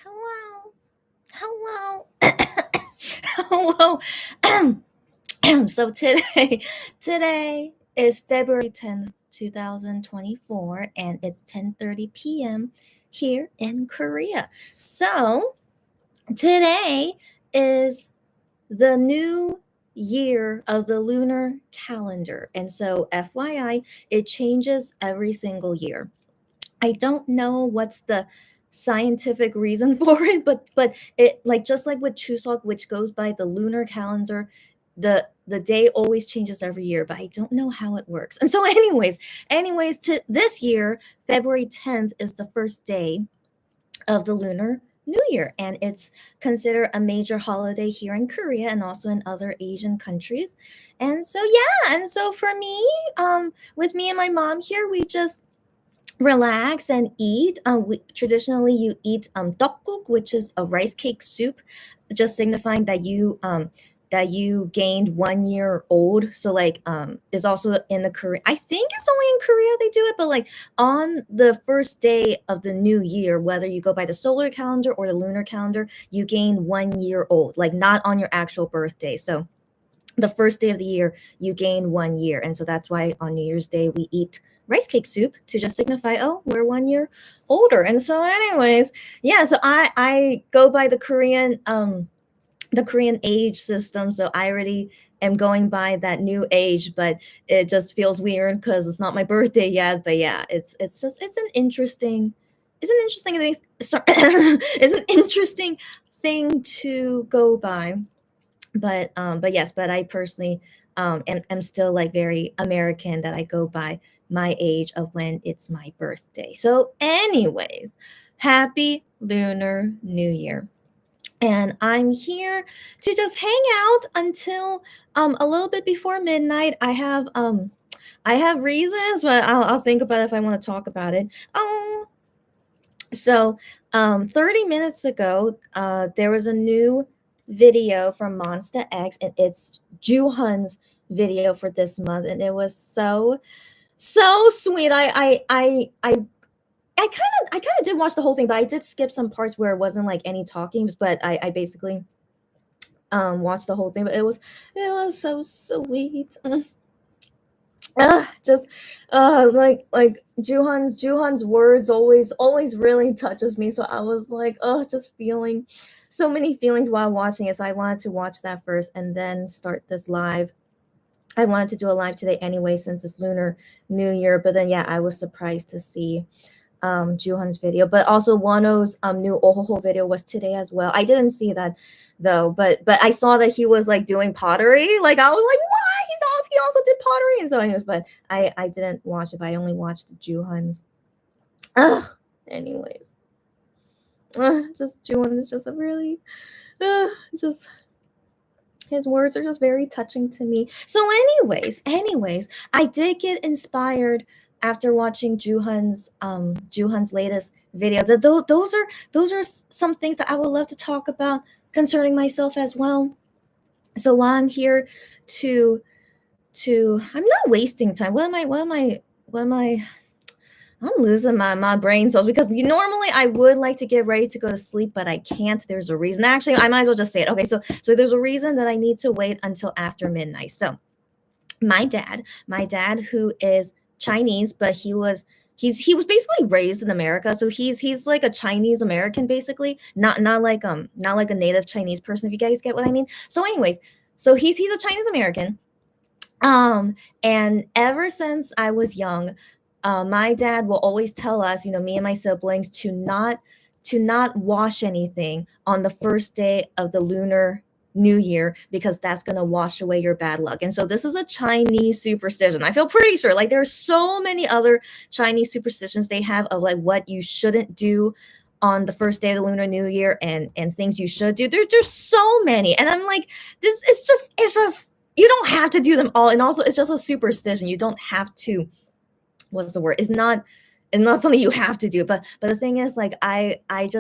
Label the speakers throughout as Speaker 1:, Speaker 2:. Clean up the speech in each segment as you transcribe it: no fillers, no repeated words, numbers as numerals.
Speaker 1: Hello. Hello. Hello. So today is February 10th, 2024, and it's 10:30 p.m. here in Korea. So today is the new year of the lunar calendar. And so FYI, it changes every single year. I don't know what's the scientific reason for it, but it like just like with Chuseok, which goes by the lunar calendar, the day always changes every year, but I don't know how it works. And so, anyways, to this year, February 10th is the first day of the Lunar New Year, and it's considered a major holiday here in Korea and also in other Asian countries. And so, yeah, and so for me, with me and my mom here, we just relax and eat. Traditionally, you eat tteokguk, which is a rice cake soup, just signifying that you gained 1 year old. So is also in the Korea. I think it's only in Korea they do it, but like on the first day of the new year, whether you go by the solar calendar or the lunar calendar, you gain 1 year old, like not on your actual birthday. So the first day of the year, you gain 1 year. And so that's why on New Year's Day, we eat rice cake soup to just signify, oh, we're 1 year older. And so, anyways, yeah, so I go by the Korean age system. So I already am going by that new age, but it just feels weird because it's not my birthday yet. But yeah, it's an interesting thing. Sorry, it's an interesting thing to go by, but yes, but I personally am still like very American, that I go by my age of when it's my birthday. So anyways, happy Lunar New Year. And I'm here to just hang out until a little bit before midnight. I have reasons, but I'll think about it if I want to talk about it. So 30 minutes ago, there was a new video from Monsta X, and it's Juhan's video for this month, and it was so sweet. I kind of did watch the whole thing, but I did skip some parts where it wasn't like any talking. But I basically watched the whole thing. But it was so sweet. Just like Juhan's words always really touches me. So I was like, just feeling so many feelings while watching it. So I wanted to watch that first and then start this live. I wanted to do a live today anyway, since it's Lunar New Year. But then yeah, I was surprised to see Juhan's video, but also Wano's new Ohoho video was today as well. I didn't see that though, but I saw that he was like doing pottery. Like I was like, what? He also did pottery, and so anyways, but I didn't watch it. But I only watched the Juhan's. Ugh. Anyways, just Juhan is just a really, just his words are just very touching to me. So anyways, I did get inspired after watching Juhan's latest video. Those are some things that I would love to talk about concerning myself as well. So while I'm here to I'm not wasting time. What am I I'm losing my brain cells, because normally I would like to get ready to go to sleep, but I can't. There's a reason. Actually, I might as well just say it. Okay, so there's a reason that I need to wait until after midnight. So my dad who is Chinese, but he was basically raised in America. So he's like a Chinese American, basically, not like a native Chinese person, if you guys get what I mean. So anyways, so he's a Chinese American. And ever since I was young, my dad will always tell us, me and my siblings, to not wash anything on the first day of the Lunar New Year, because that's going to wash away your bad luck. And so this is a Chinese superstition. I feel pretty sure, like, there's so many other Chinese superstitions they have of like what you shouldn't do on the first day of the Lunar New Year, and things you should do. There's so many, and I'm like, this it's just you don't have to do them all. And also, it's just a superstition. You don't have to, what's the word? It's not something you have to do. But the thing is, like, I'm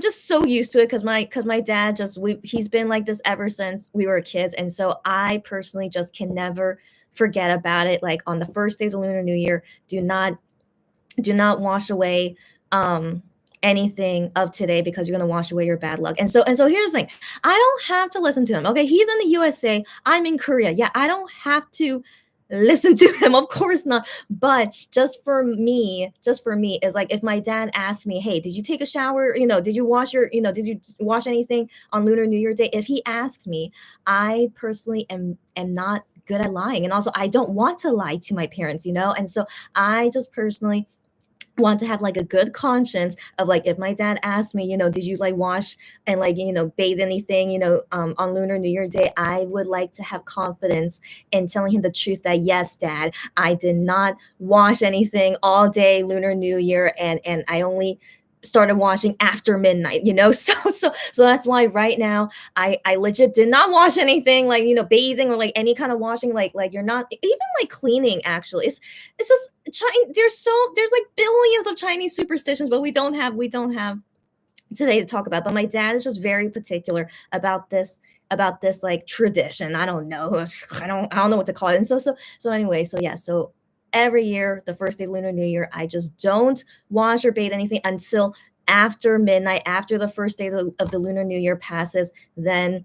Speaker 1: just so used to it, because my dad he's been like this ever since we were kids. And so I personally just can never forget about it. Like, on the first day of the Lunar New Year, do not wash away anything of today because you're going to wash away your bad luck. And so here's the thing. I don't have to listen to him. Okay, he's in the USA, I'm in Korea. Yeah, I don't have to listen to him, of course not. But just for me is like, if my dad asked me, hey, did you take a shower, did you wash your, did you wash anything on Lunar New Year day? If he asks me, I personally am not good at lying, and also I don't want to lie to my parents, and so I just personally want to have like a good conscience of, like, if my dad asked me, did you like wash and like, bathe anything, on Lunar New Year day, I would like to have confidence in telling him the truth that, yes, dad, I did not wash anything all day Lunar New Year, and I only started washing after midnight, so that's why right now I legit did not wash anything, like, bathing or like any kind of washing, like you're not even like cleaning. Actually, it's just there's like billions of Chinese superstitions, but we don't have today to talk about. But my dad is just very particular about this like tradition. I don't know. I don't know what to call it. And so anyway, so yeah, so every year, the first day of Lunar New Year, I just don't wash or bathe anything until after midnight, after the first day of the Lunar New Year passes. Then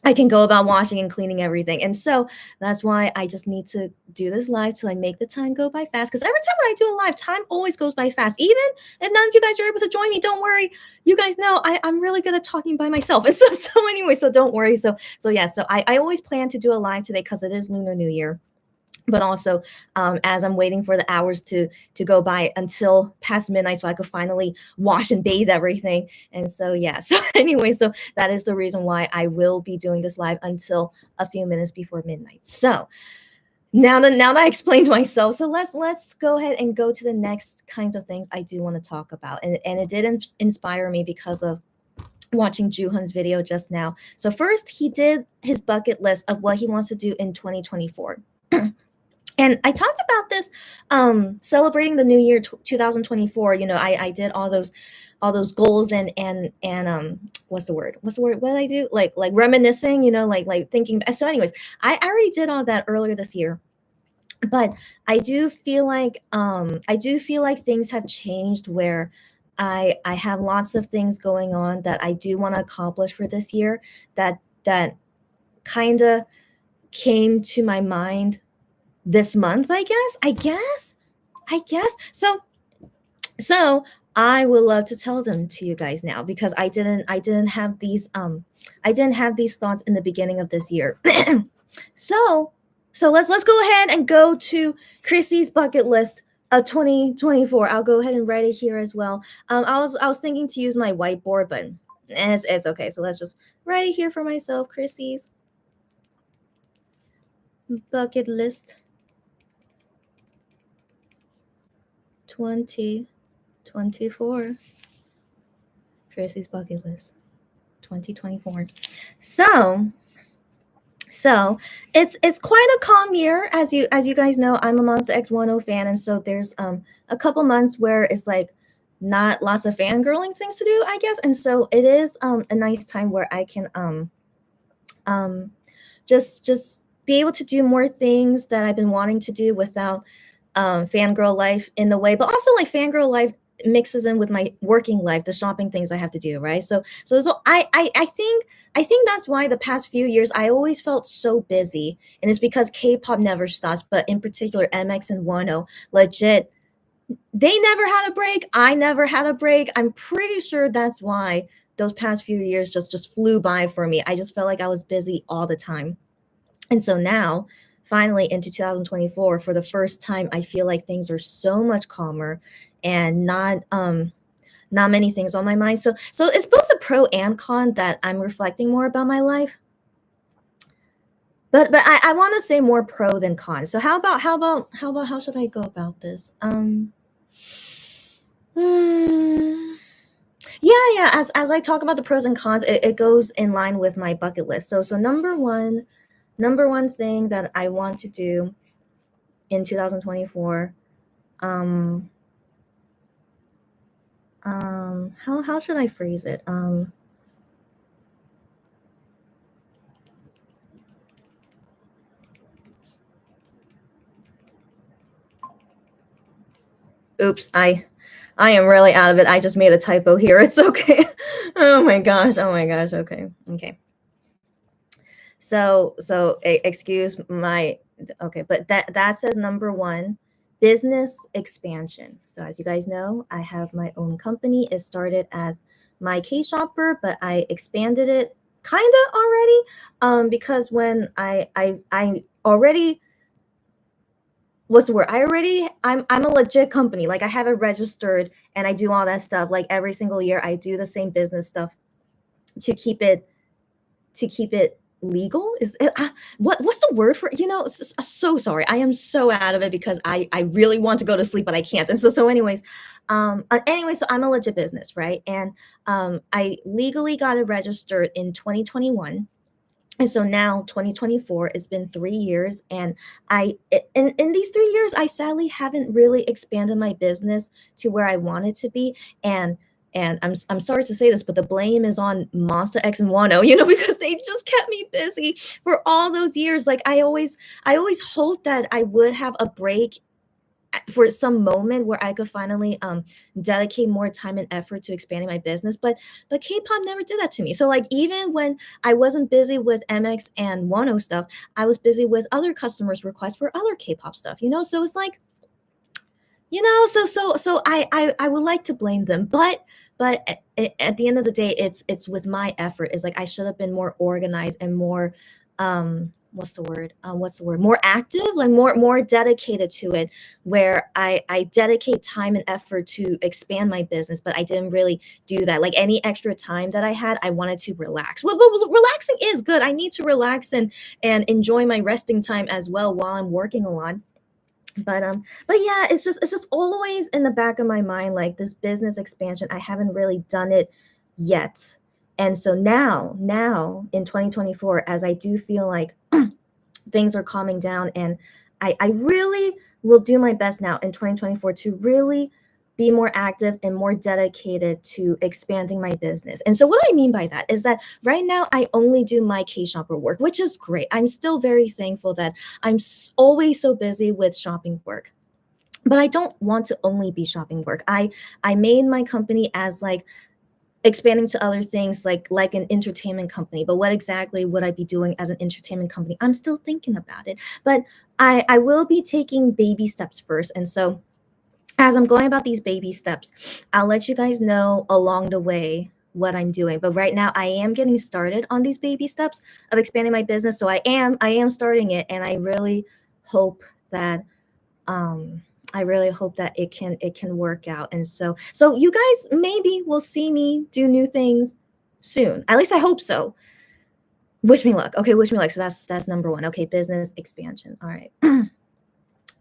Speaker 1: I can go about washing and cleaning everything. And so that's why I just need to do this live till I make the time go by fast. Because every time when I do a live, time always goes by fast. Even if none of you guys are able to join me, don't worry. You guys know I'm really good at talking by myself. And so anyway, so don't worry. So yeah, so I always plan to do a live today because it is Lunar New Year. But also, as I'm waiting for the hours to go by until past midnight, so I could finally wash and bathe everything. And so yeah, so anyway, so that is the reason why I will be doing this live until a few minutes before midnight. So now that I explained myself, so let's go ahead and go to the next kinds of things I do want to talk about. And it did inspire me because of watching Juhun's video just now. So first, he did his bucket list of what he wants to do in 2024. And I talked about this, celebrating the new year 2024. I did all those goals, and what's the word what did I do, like reminiscing, like thinking. So anyways, I already did all that earlier this year, but I do feel like things have changed where I have lots of things going on that I do want to accomplish for this year, that kind of came to my mind this month, I guess. So I would love to tell them to you guys now, because I didn't have these thoughts in the beginning of this year. so let's go ahead and go to Chrissy's bucket list of 2024. I'll go ahead and write it here as well. I was thinking to use my whiteboard, but it's okay. So let's just write it here for myself. Chrissy's bucket list 2024. Chrissy's bucket list 2024. So it's quite a calm year. As you guys know, I'm a Monster X 10 fan, and so there's a couple months where it's like not lots of fangirling things to do, I guess. And so it is a nice time where I can just be able to do more things that I've been wanting to do without fangirl life in the way, but also like fangirl life mixes in with my working life, the shopping things I have to do, right? So I think that's why the past few years I always felt so busy, and it's because K-pop never stops. But in particular, MX and Wano, legit, they never had a break. I never had a break. I'm pretty sure that's why those past few years just flew by for me. I just felt like I was busy all the time. And so now, finally, into 2024, for the first time, I feel like things are so much calmer and not many things on my mind. So it's both a pro and con that I'm reflecting more about my life. But I want to say more pro than con. So how should I go about this? Hmm, yeah. As I talk about the pros and cons, it goes in line with my bucket list. So number one thing that I want to do in 2024, how should I phrase it? Oops, I am really out of it. I just made a typo here. It's okay. Oh my gosh. Oh my gosh. Okay. Okay. So excuse my, okay, but that says number one, business expansion. So as you guys know, I have my own company. It started as my K shopper, but I expanded it kind of already, because when I already, what's the word? I'm a legit company. Like I have it registered and I do all that stuff. Like every single year I do the same business stuff to keep it legal. Is it, what's the word for it? So sorry, I am so out of it because I really want to go to sleep but I can't. And so anyways, so I'm a legit business, right? And I legally got it registered in 2021. And so now 2024, it's been 3 years, and in these 3 years I sadly haven't really expanded my business to where I want it to be. And I'm sorry to say this, but the blame is on Monster X and Wano, because they just kept me busy for all those years. Like I always hoped that I would have a break for some moment where I could finally dedicate more time and effort to expanding my business. But K-pop never did that to me. So like even when I wasn't busy with MX and Wano stuff, I was busy with other customers' requests for other K-pop stuff. So it's like, so I would like to blame them, but at the end of the day, it's with my effort. It's like I should have been more organized and more, what's the word, more active, like more dedicated to it, where I dedicate time and effort to expand my business. But I didn't really do that. Like any extra time that I had, I wanted to relax. Well, relaxing is good. I need to relax and enjoy my resting time as well while I'm working a lot. But yeah, it's just always in the back of my mind, like this business expansion. I haven't really done it yet. And so now in 2024, as I do feel like things are calming down, and I really will do my best now in 2024 to really be more active and more dedicated to expanding my business. And so what I mean by that is that right now I only do my K shopper work, which is great. I'm still very thankful that always so busy with shopping work. But I don't want to only be shopping work. I made my company as like expanding to other things, like an entertainment company. But what exactly would I be doing as an entertainment company? I'm still thinking about it. But I will be taking baby steps first. And so as I'm going about these baby steps, I'll let you guys know along the way what I'm doing. But right now I am getting started on these baby steps of expanding my business. So I am starting it, and hope that um I really hope that it can work out. And so you guys maybe will see me do new things soon. At least I hope so. Wish me luck. Okay, wish me luck. So that's number one. Okay, business expansion. All right.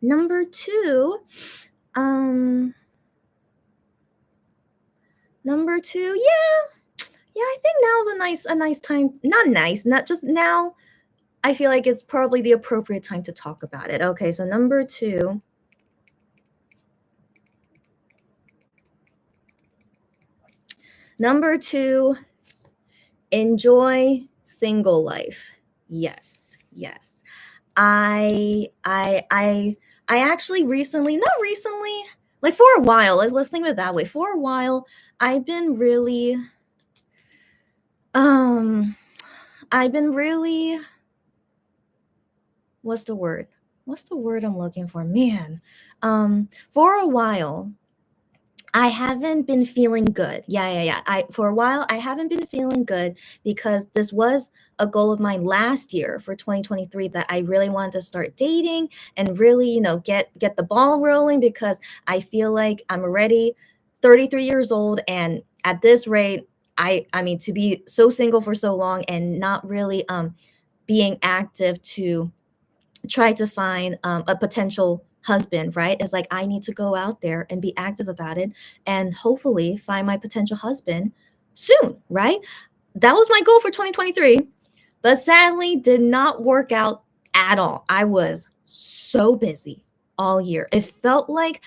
Speaker 1: Number two, um number two, yeah, I think now is a nice time. Not nice, not just now. I feel like it's probably the appropriate time to talk about it. Okay, so number two, enjoy single life. Yes, yes. I actually recently, not recently, like for a while, let's think of it that way. For a while, I've been really um I've been really, what's the word? What's the word I'm looking for? Man. For a while, I haven't been feeling good. Yeah. For a while I haven't been feeling good because this was a goal of mine last year for 2023, that I really wanted to start dating and really, get the ball rolling, because I feel like I'm already 33 years old, and at this rate, I mean, to be so single for so long and not really being active to try to find a potential husband, right? It's like I need to go out there and be active about it and hopefully find my potential husband soon, right? That was my goal for 2023, but sadly did not work out at all. I was so busy all year. It felt like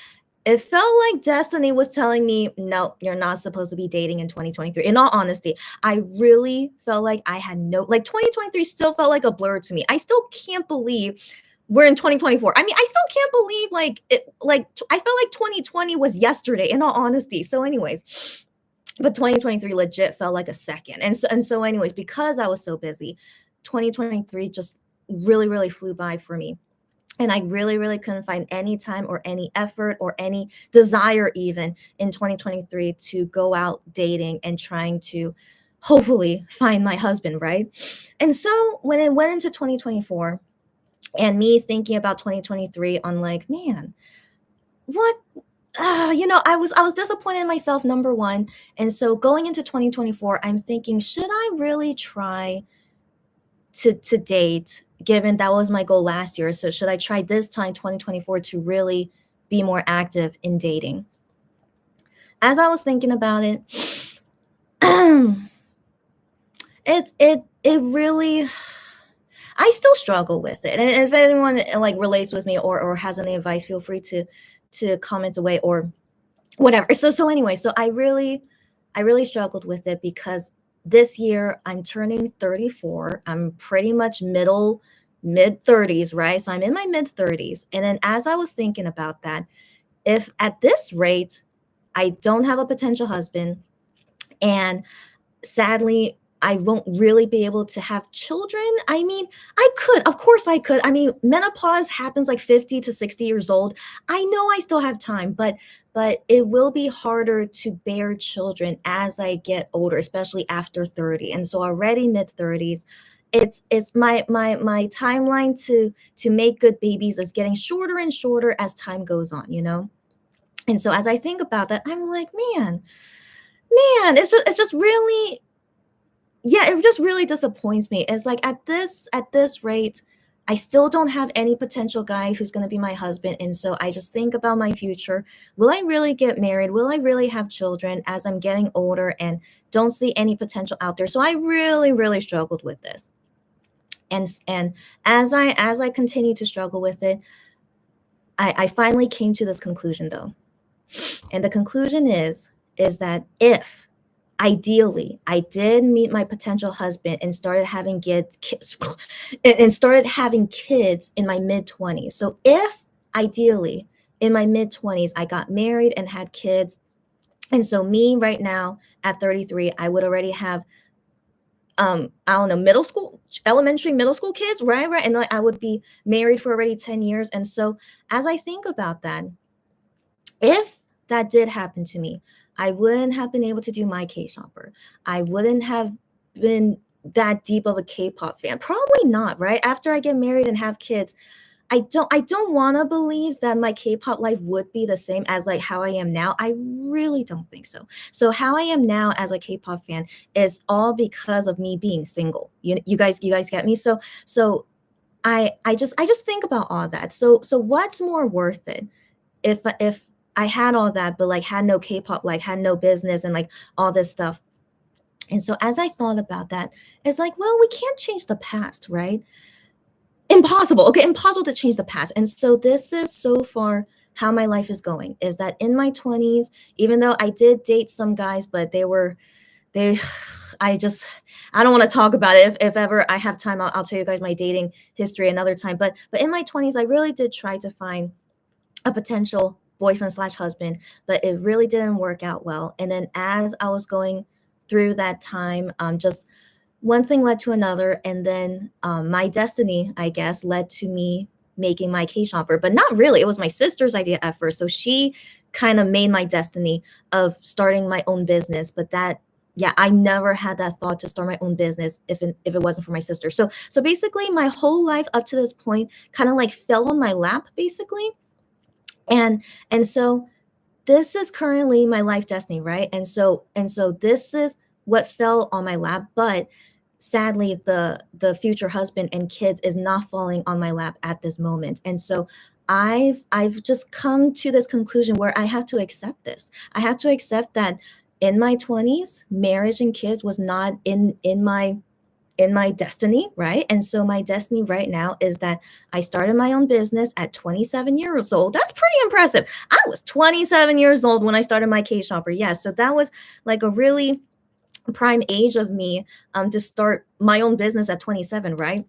Speaker 1: destiny was telling me, no, you're not supposed to be dating in 2023. In all honesty, I really felt like I had no, like 2023 still felt like a blur to me. I still can't believe we're in 2024. I mean, I still can't believe I felt like 2020 was yesterday, in all honesty. So anyways, but 2023 legit felt like a second. And so anyways, because I was so busy, 2023 just really flew by for me. And I really couldn't find any time or any effort or any desire even in 2023 to go out dating and trying to hopefully find my husband, right? And so when it went into 2024 and me thinking about 2023 on like, man, what I was disappointed in myself, number one. And so going into 2024, I'm thinking, should I really try to date, given that was my goal last year? So should I try this time, 2024, to really be more active in dating? As I was thinking about it, it really, I still struggle with it. And if anyone like relates with me or has any advice, feel free to comment away or whatever. So anyway, so I really struggled with it because this year I'm turning 34. I'm pretty much mid 30s, right? So I'm in my mid 30s. And then as I was thinking about that, if at this rate I don't have a potential husband, and sadly I won't really be able to have children. I mean, I could, of course I could. I mean, menopause happens like 50 to 60 years old. I know I still have time, but it will be harder to bear children as I get older, especially after 30. And so already mid 30s, it's my timeline to make good babies is getting shorter and shorter as time goes on, you know? And so as I think about that, I'm like, man, it's just really, yeah, it just really disappoints me. It's like at this rate, I still don't have any potential guy who's going to be my husband. And so I just think about my future. Will I really get married? Will I really have children as I'm getting older and don't see any potential out there? So I really struggled with this. And as I continue to struggle with it, I finally came to this conclusion though. And the conclusion is that if ideally I did meet my potential husband and started having kids and started having kids in my mid 20s. So if ideally in my mid 20s I got married and had kids, and so me right now at 33, I would already have I don't know, middle school kids, right, and I would be married for already 10 years. And so as I think about that, if that did happen to me, I wouldn't have been able to do my K-shopper. I wouldn't have been that deep of a K-pop fan. Probably not, right? After I get married and have kids, I don't want to believe that my K-pop life would be the same as like how I am now. I really don't think so. So how I am now as a K-pop fan is all because of me being single. You guys get me? So I just think about all that. So what's more worth it? If I had all that, but like had no K-pop life, had no business, and like all this stuff. And so as I thought about that, it's like, well, we can't change the past, right? Impossible. Okay, impossible to change the past. And so this is so far how my life is going. Is that in my 20s, even though I did date some guys, but they I just I don't want to talk about it. If ever I have time, I'll tell you guys my dating history another time. But in my 20s, I really did try to find a potential boyfriend slash husband, but it really didn't work out well. And then as I was going through that time, just one thing led to another, and then my destiny, I guess, led to me making my K shopper, but not really. It was my sister's idea at first, so she kind of made my destiny of starting my own business. But that, yeah, I never had that thought to start my own business if it wasn't for my sister. So basically, my whole life up to this point kind of like fell on my lap, basically, and so this is currently my life destiny, right? And so this is what fell on my lap, but sadly the future husband and kids is not falling on my lap at this moment. And so I've just come to this conclusion where I have to accept this. I have to accept that in my 20s, marriage and kids was not in my destiny, right? And so my destiny right now is that I started my own business at 27 years old. That's pretty impressive. I was 27 years old when I started my K shopper. Yes, so that was like a really prime age of me to start my own business at 27, right?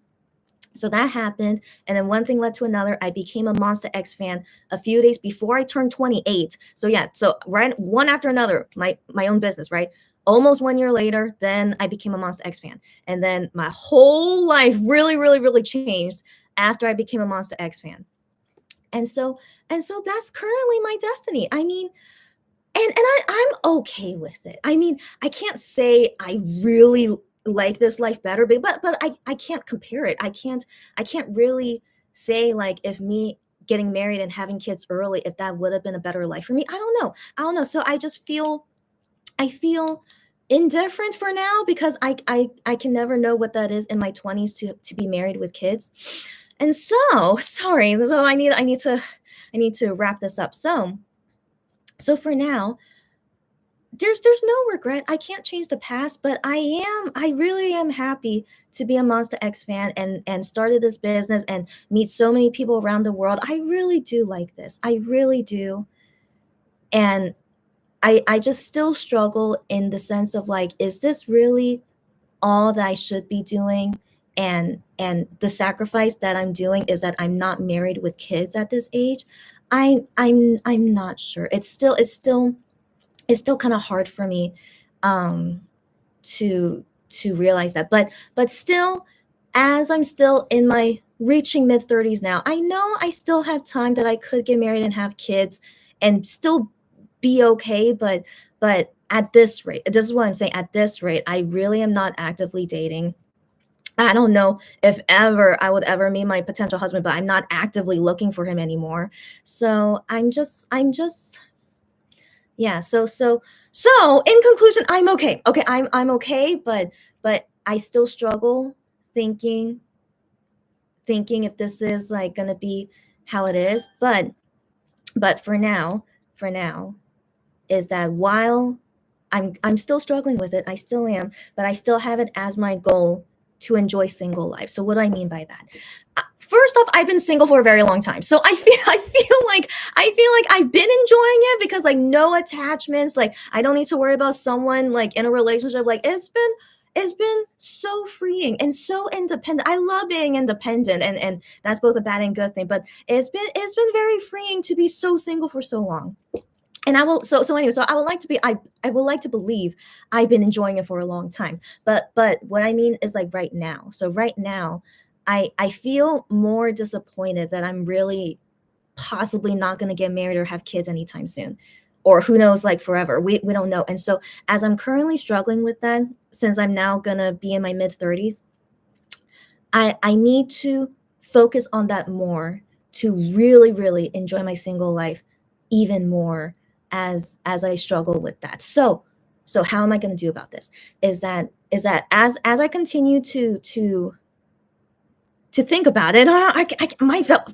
Speaker 1: So that happened, and then one thing led to another. I became a Monster X fan a few days before I turned 28. So yeah, so right one after another, my own business, right? Almost 1 year later, then I became a Monster X fan. And then my whole life really, really, really changed after I became a Monster X fan. And so that's currently my destiny. I mean, I'm okay with it. I mean, I can't say I really like this life better, but I can't compare it. I can't really say like if me getting married and having kids early, if that would have been a better life for me. I don't know. So I feel indifferent for now because I can never know what that is in my 20s to be married with kids. And so, sorry. So I need to wrap this up. So for now, there's no regret. I can't change the past, but I really am happy to be a Monster X fan and started this business and meet so many people around the world. I really do like this. I really do. And I just still struggle in the sense of like, is this really all that I should be doing? And the sacrifice that I'm doing is that I'm not married with kids at this age. I'm not sure. It's still kind of hard for me um to realize that, but still, as I'm still in my reaching mid 30s now, I know I still have time that I could get married and have kids and still be okay. But at this rate, this is what I'm saying, at this rate I really am not actively dating. I don't know if ever I would ever meet my potential husband, but I'm not actively looking for him anymore. So I'm just yeah. So in conclusion, I'm okay. Okay, I'm okay, but I still struggle thinking thinking if this is like gonna be how it is. But for now, is that while I'm still struggling with it, I still am, but I still have it as my goal to enjoy single life. So what do I mean by that? First off, I've been single for a very long time. So I feel like I've been enjoying it because like no attachments, like I don't need to worry about someone like in a relationship. Like it's been so freeing and so independent. I love being independent, and that's both a bad and good thing, but it's been very freeing to be so single for so long. And I will so anyway, so I would like to believe I've been enjoying it for a long time. But what I mean is like right now. So right now, I feel more disappointed that I'm really possibly not going to get married or have kids anytime soon. Or who knows, like forever. We don't know. And so as I'm currently struggling with that, since I'm now gonna be in my mid 30s, I need to focus on that more to really, really enjoy my single life even more as I struggle with that. So how am I going to do about this? Is that as I continue to think about it,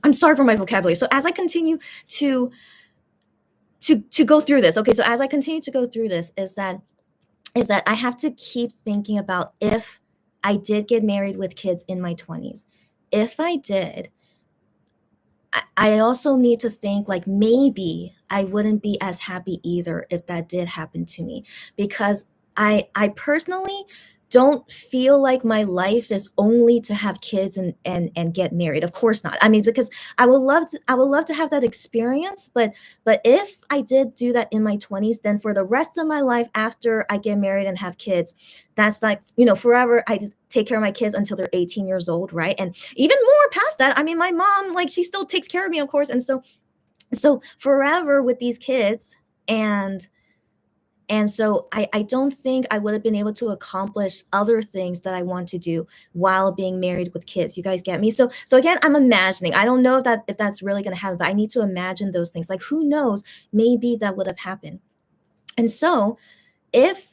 Speaker 1: I'm sorry for my vocabulary. So as I continue to to go through this, okay. So as I continue to go through this, is that I have to keep thinking about if I did get married with kids in my 20s. If I did, I also need to think like maybe I wouldn't be as happy either if that did happen to me, because I personally don't feel like my life is only to have kids and get married. Of course not. I mean, because I would love to have that experience, but if I did do that in my 20s, then for the rest of my life after I get married and have kids, that's like, forever I just take care of my kids until they're 18 years old, right? And even more past that. I mean, my mom, like, she still takes care of me, of course. And so forever with these kids. And so I don't think I would have been able to accomplish other things that I want to do while being married with kids. You guys get me? So again, I'm imagining. I don't know if that's really going to happen, but I need to imagine those things. Like, who knows? Maybe that would have happened. And so if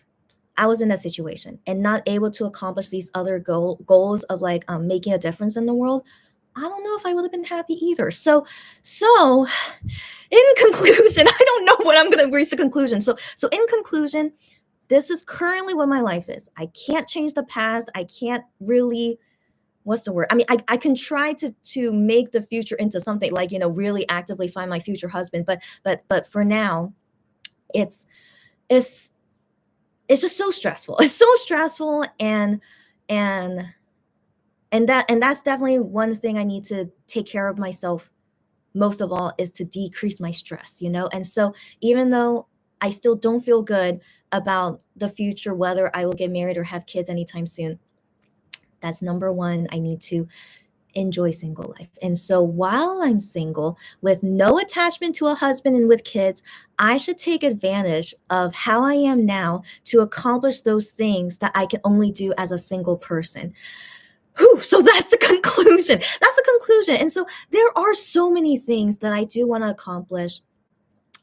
Speaker 1: I was in that situation and not able to accomplish these other goals of like making a difference in the world, I don't know if I would have been happy either. So in conclusion, I don't know when I'm going to reach the conclusion. So in conclusion, this is currently what my life is. I can't change the past. I can't really, what's the word? I mean, I can try to make the future into something like, really actively find my future husband. But for now, it's it's it's just so stressful. It's so stressful, and And that's definitely one thing I need to take care of myself most of all, is to decrease my stress, and so even though I still don't feel good about the future, whether I will get married or have kids anytime soon, that's number one. I need to enjoy single life. And so while I'm single with no attachment to a husband and with kids, I should take advantage of how I am now to accomplish those things that I can only do as a single person. Whew, so that's the conclusion. That's the conclusion. And so there are so many things that I do want to accomplish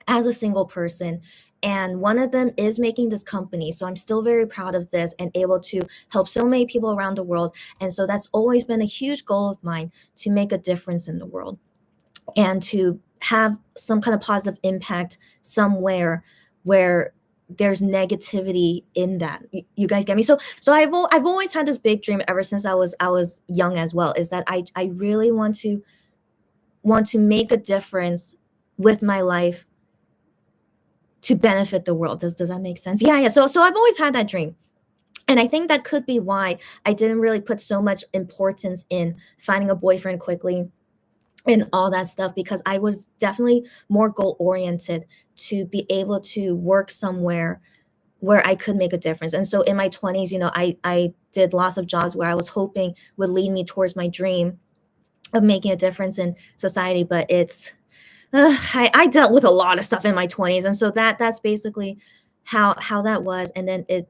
Speaker 1: as a single person. And one of them is making this company. So I'm still very proud of this and able to help so many people around the world. And so that's always been a huge goal of mine, to make a difference in the world and to have some kind of positive impact somewhere where there's negativity in that. You guys get me? So I've always had this big dream ever since I was young as well, is that I really want to make a difference with my life to benefit the world. Does that make sense? Yeah. So I've always had that dream. And I think that could be why I didn't really put so much importance in finding a boyfriend quickly and all that stuff, because I was definitely more goal oriented, to be able to work somewhere where I could make a difference. And so in my 20s, I did lots of jobs where I was hoping would lead me towards my dream of making a difference in society. But I dealt with a lot of stuff in my 20s, and so that's basically how that was. And then it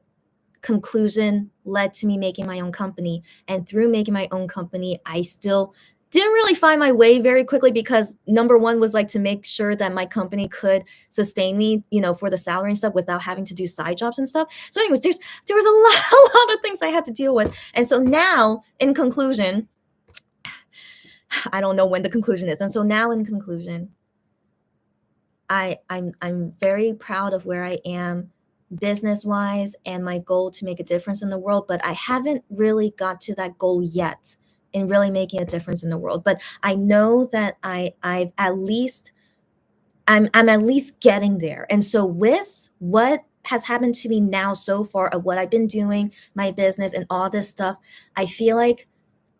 Speaker 1: conclusion led to me making my own company. And through making my own company, I still didn't really find my way very quickly, because number one was like to make sure that my company could sustain me, for the salary and stuff, without having to do side jobs and stuff. So anyways, there was a lot of things I had to deal with. And so now, in conclusion, I don't know when the conclusion is. And so now, in conclusion, I'm very proud of where I am business wise and my goal to make a difference in the world, but I haven't really got to that goal yet in really making a difference in the world. But I know that I'm at least getting there. And so with what has happened to me now so far, of what I've been doing, my business and all this stuff, I feel like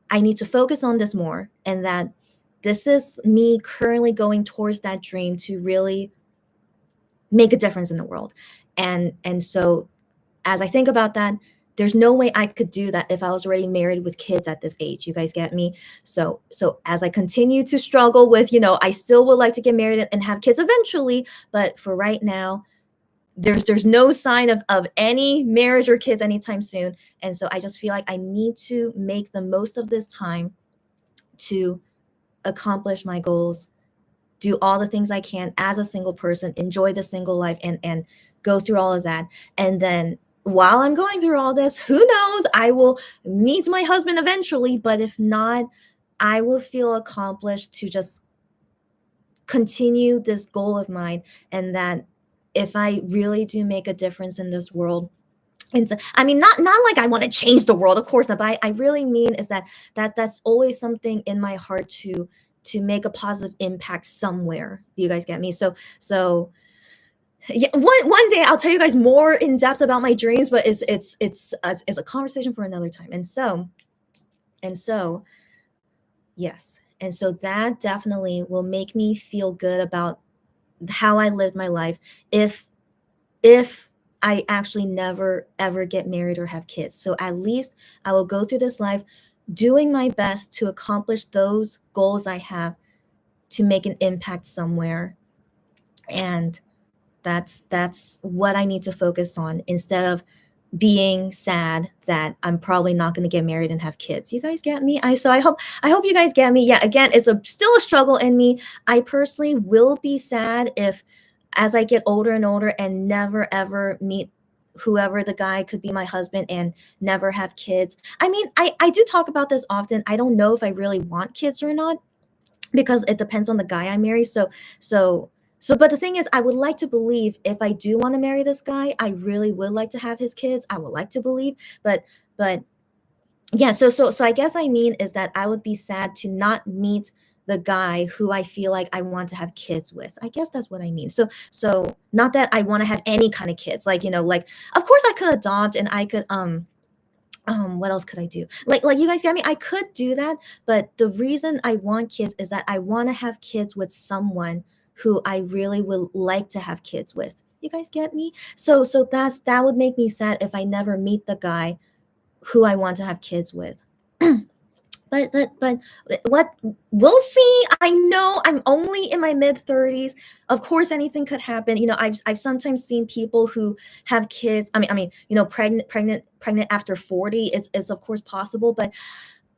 Speaker 1: I need to focus on this more, and that this is me currently going towards that dream to really make a difference in the world. And so as I think about that, there's no way I could do that if I was already married with kids at this age. You guys get me? So as I continue to struggle with, I still would like to get married and have kids eventually, but for right now, there's no sign of any marriage or kids anytime soon. And so I just feel like I need to make the most of this time to accomplish my goals, do all the things I can as a single person, enjoy the single life, and go through all of that. And then while I'm going through all this, who knows, I will meet my husband eventually. But if not, I will feel accomplished to just continue this goal of mine. And that if I really do make a difference in this world, and so, I mean, not like I want to change the world, of course not, but I really mean is that's always something in my heart, to make a positive impact somewhere. Do you guys get me? So yeah, one day I'll tell you guys more in depth about my dreams, but it's a conversation for another time. And so yes, and so that definitely will make me feel good about how I lived my life, if I actually never ever get married or have kids. So at least I will go through this life doing my best to accomplish those goals I have, to make an impact somewhere. And that's what I need to focus on, instead of being sad that I'm probably not going to get married and have kids. You guys get me? I hope you guys get me. Yeah, again, it's still a struggle in me. I personally will be sad if, as I get older and older and never ever meet whoever the guy could be my husband, and never have kids. I mean, I do talk about this often. I don't know if I really want kids or not, because it depends on the guy I marry. So but the thing is, I would like to believe, if I do want to marry this guy, I really would like to have his kids. I would like to believe, but yeah, so I guess I mean is that I would be sad to not meet the guy who I feel like I want to have kids with. I guess that's what I mean. So not that I want to have any kind of kids, like, like, of course I could adopt, and I could What else could I do? Like you guys get me? I could do that, but the reason I want kids is that I want to have kids with someone who I really would like to have kids with. You guys get me? So that would make me sad if I never meet the guy who I want to have kids with. But what, we'll see. I know I'm only in my mid 30s. Of course anything could happen. I've sometimes seen people who have kids. I mean, pregnant after 40 is of course possible, but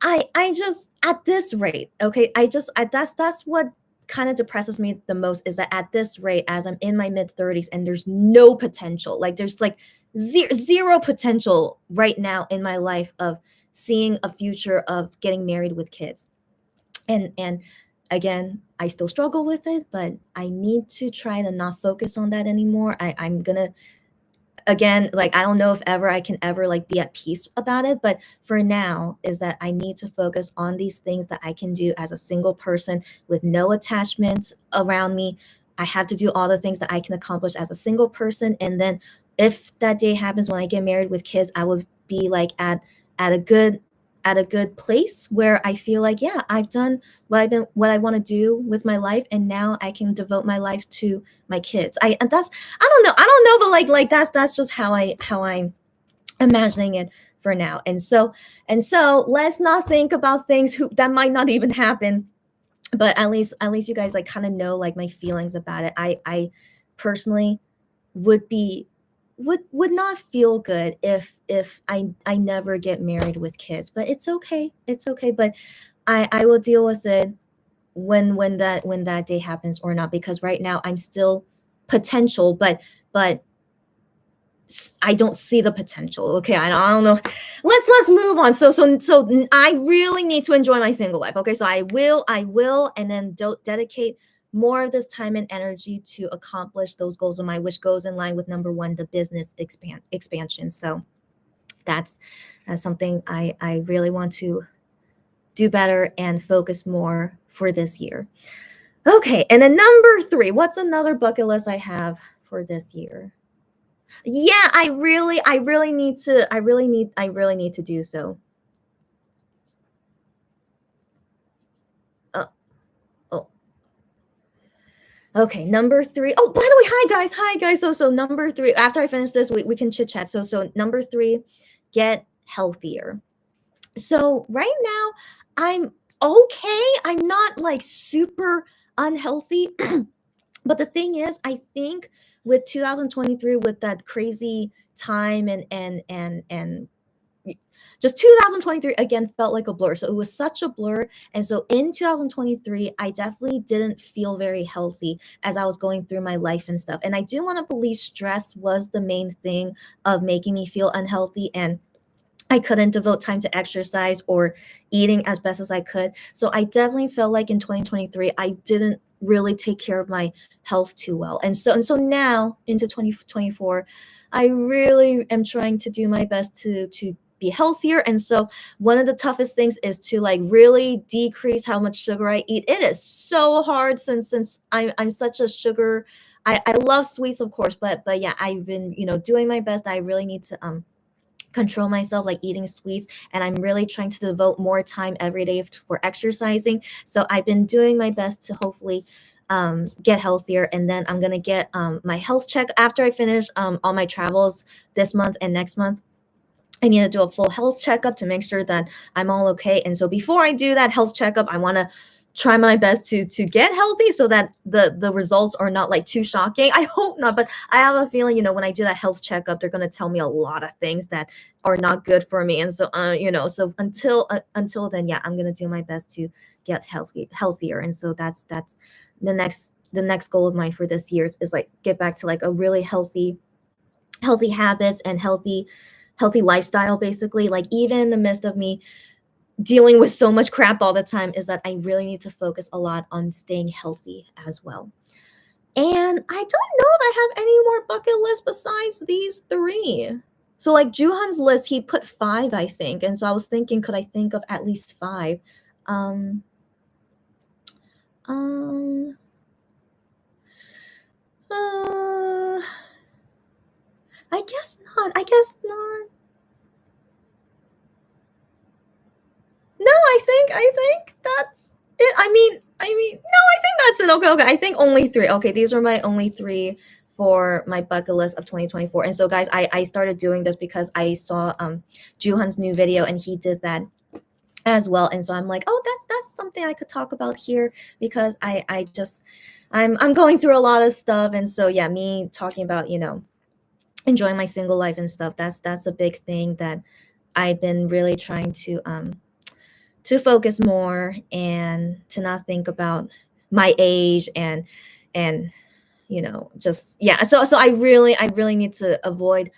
Speaker 1: I just, at this rate, okay, that's what kind of depresses me the most, is that at this rate, as I'm in my mid 30s and there's no potential, like there's like zero potential right now in my life of seeing a future of getting married with kids. And again, I still struggle with it, but I need to try to not focus on that anymore. I'm gonna, again, like I don't know if ever I can ever like be at peace about it, but for now is that I need to focus on these things that I can do as a single person with no attachments around me. I have to do all the things that I can accomplish as a single person, and then if that day happens when I get married with kids, I will be like at a good at a good place where I feel like, yeah, I've done what I want to do with my life, and now I can devote my life to my kids. And that's, I don't know, but like that's just how I'm imagining it for now. And so let's not think about things that might not even happen, but at least you guys like kind of know like my feelings about it. I personally would be would not feel good if I never get married with kids, but it's okay. It's okay, but I will deal with it when that day happens or not, because right now I'm still potential, but I don't see the potential. Okay, I don't know. Let's move on. So I really need to enjoy my single life. Okay, so I will, and then dedicate more of this time and energy to accomplish those goals of mine, which goes in line with number one, the business expansion. So that's something I really want to do better and focus more for this year. Okay, and then number three, what's another bucket list I have for this year? Yeah, I really need to do so. Uh, oh, okay. Number three. Oh, by the way, hi guys. So number three. After I finish this, we can chit chat. So number three, get healthier. So right now, I'm okay. I'm not like super unhealthy. But the thing is, I think with 2023, with that crazy time and just 2023 again felt like a blur. So it was such a blur. And so in 2023, I definitely didn't feel very healthy as I was going through my life and stuff. And I do want to believe stress was the main thing of making me feel unhealthy, and I couldn't devote time to exercise or eating as best as I could. So I definitely felt like in 2023 I didn't really take care of my health too well. And so now into 2024, I really am trying to do my best to be healthier. And so one of the toughest things is to like really decrease how much sugar I eat. It is so hard since I'm such a sugar, I love sweets of course, but yeah, I've been, doing my best. I really need to control myself like eating sweets, and I'm really trying to devote more time every day for exercising. So I've been doing my best to hopefully get healthier, and then I'm gonna get my health check after I finish all my travels this month and next month. I need to do a full health checkup to make sure that I'm all okay. And so before I do that health checkup, I want to try my best to get healthy so that the results are not like too shocking. I hope not, but I have a feeling, when I do that health checkup, they're going to tell me a lot of things that are not good for me. And so so until then, yeah, I'm going to do my best to get healthier. And so that's the next goal of mine for this year is like get back to like a really healthy habits and healthy lifestyle, basically. Like even in the midst of me dealing with so much crap all the time, is that I really need to focus a lot on staying healthy as well. And I don't know if I have any more bucket lists besides these three. So like Juhan's list, he put five, I think. And so I was thinking, could I think of at least five? um um uh, I guess not. Okay. I think only three. Okay, these are my only three for my bucket list of 2024. And so, guys, I started doing this because I saw Juhan's new video, and he did that as well. And so I'm like, oh, that's something I could talk about here, because I just I'm going through a lot of stuff. And so yeah, me talking about, enjoying my single life and stuff, that's a big thing that I've been really trying to focus more, and to not think about my age, and just yeah. So I really need to avoid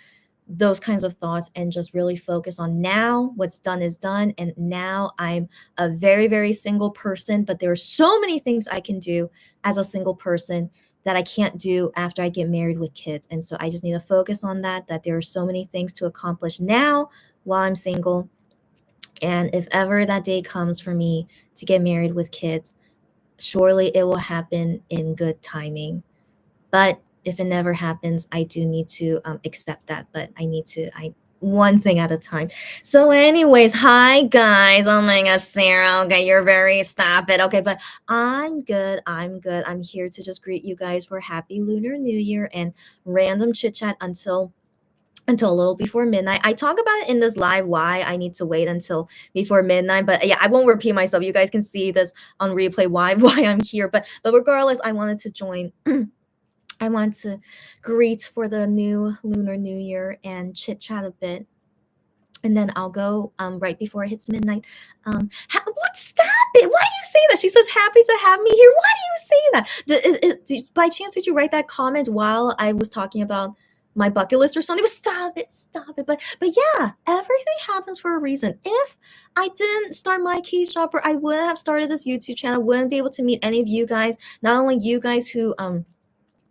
Speaker 1: those kinds of thoughts, and just really focus on now. What's done is done, and now I'm a very, very single person, but there are so many things I can do as a single person that I can't do after I get married with kids. And so I just need to focus on that there are so many things to accomplish now while I'm single. And if ever that day comes for me to get married with kids, surely it will happen in good timing. But if it never happens, I do need to accept that. But I one thing at a time. So, anyways, hi guys. Oh my gosh, Sarah. Okay, you're very stop it. Okay, but I'm good. I'm good. I'm here to just greet you guys for happy Lunar New Year and random chit chat until a little before midnight. I talk about it in this live why I need to wait until before midnight, but yeah, I won't repeat myself. You guys can see this on replay why I'm here. But regardless, I wanted to join. I want to greet for the new Lunar New Year and chit chat a bit, and then I'll go right before it hits midnight. What? Stop it! Why do you say that? She says happy to have me here. Why do you say that? By chance, did you write that comment while I was talking about my bucket list or something? Stop it! Stop it! But yeah, everything happens for a reason. If I didn't start my key shopper, I wouldn't have started this YouTube channel. Wouldn't be able to meet any of you guys. Not only you guys who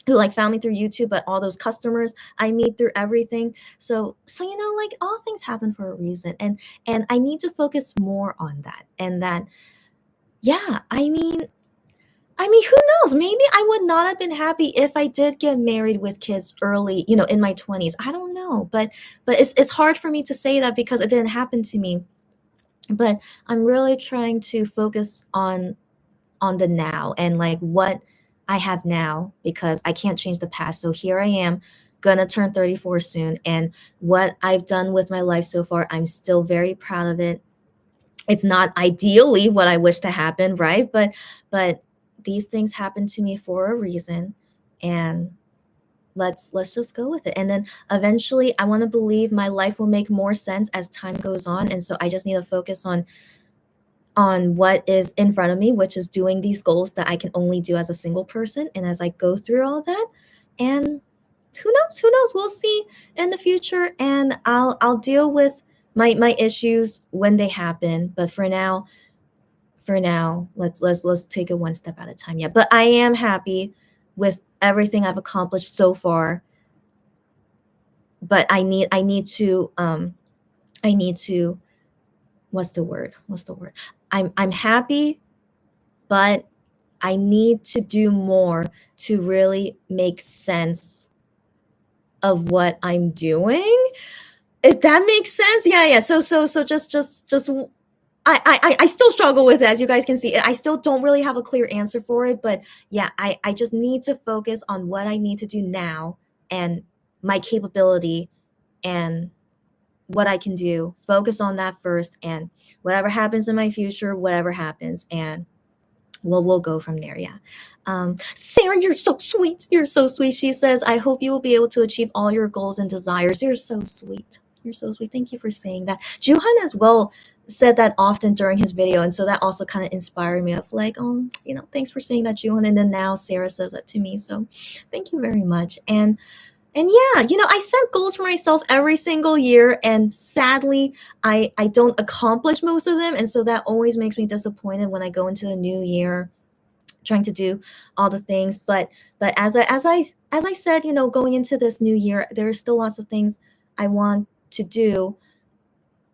Speaker 1: like found me through YouTube, but all those customers I meet through everything. So like all things happen for a reason, and I need to focus more on that. And that, yeah, I mean, who knows? Maybe I would not have been happy if I did get married with kids early, in my 20s. I don't know, but it's hard for me to say that because it didn't happen to me. But I'm really trying to focus on the now, and like what I have now, because I can't change the past. So here I am, gonna turn 34 soon, and what I've done with my life so far, I'm still very proud of it. It's not ideally what I wish to happen, right? But these things happen to me for a reason, and let's just go with it. And then eventually I want to believe my life will make more sense as time goes on, and so I just need to focus on what is in front of me, which is doing these goals that I can only do as a single person. And as I go through all that, and who knows, we'll see in the future, and I'll deal with my issues when they happen. But for now, let's take it one step at a time. Yeah, but I am happy with everything I've accomplished so far. But I need to what's the word? I'm happy, but I need to do more to really make sense of what I'm doing. If that makes sense. Yeah. So just I still struggle with it, as you guys can see. I still don't really have a clear answer for it, but yeah, I just need to focus on what I need to do now, and my capability, and what I can do. Focus on that first, and whatever happens in my future, whatever happens, and we'll go from there. Yeah. Sarah, you're so sweet. You're so sweet. She says, I hope you will be able to achieve all your goals and desires. You're so sweet. You're so sweet. Thank you for saying that. Juhan as well said that often during his video. And so that also kind of inspired me of like, oh, thanks for saying that, Juhan. And then now Sarah says that to me. So thank you very much. And yeah, I set goals for myself every single year, and sadly, I don't accomplish most of them, and so that always makes me disappointed when I go into a new year trying to do all the things. But as I said, going into this new year, there are still lots of things I want to do.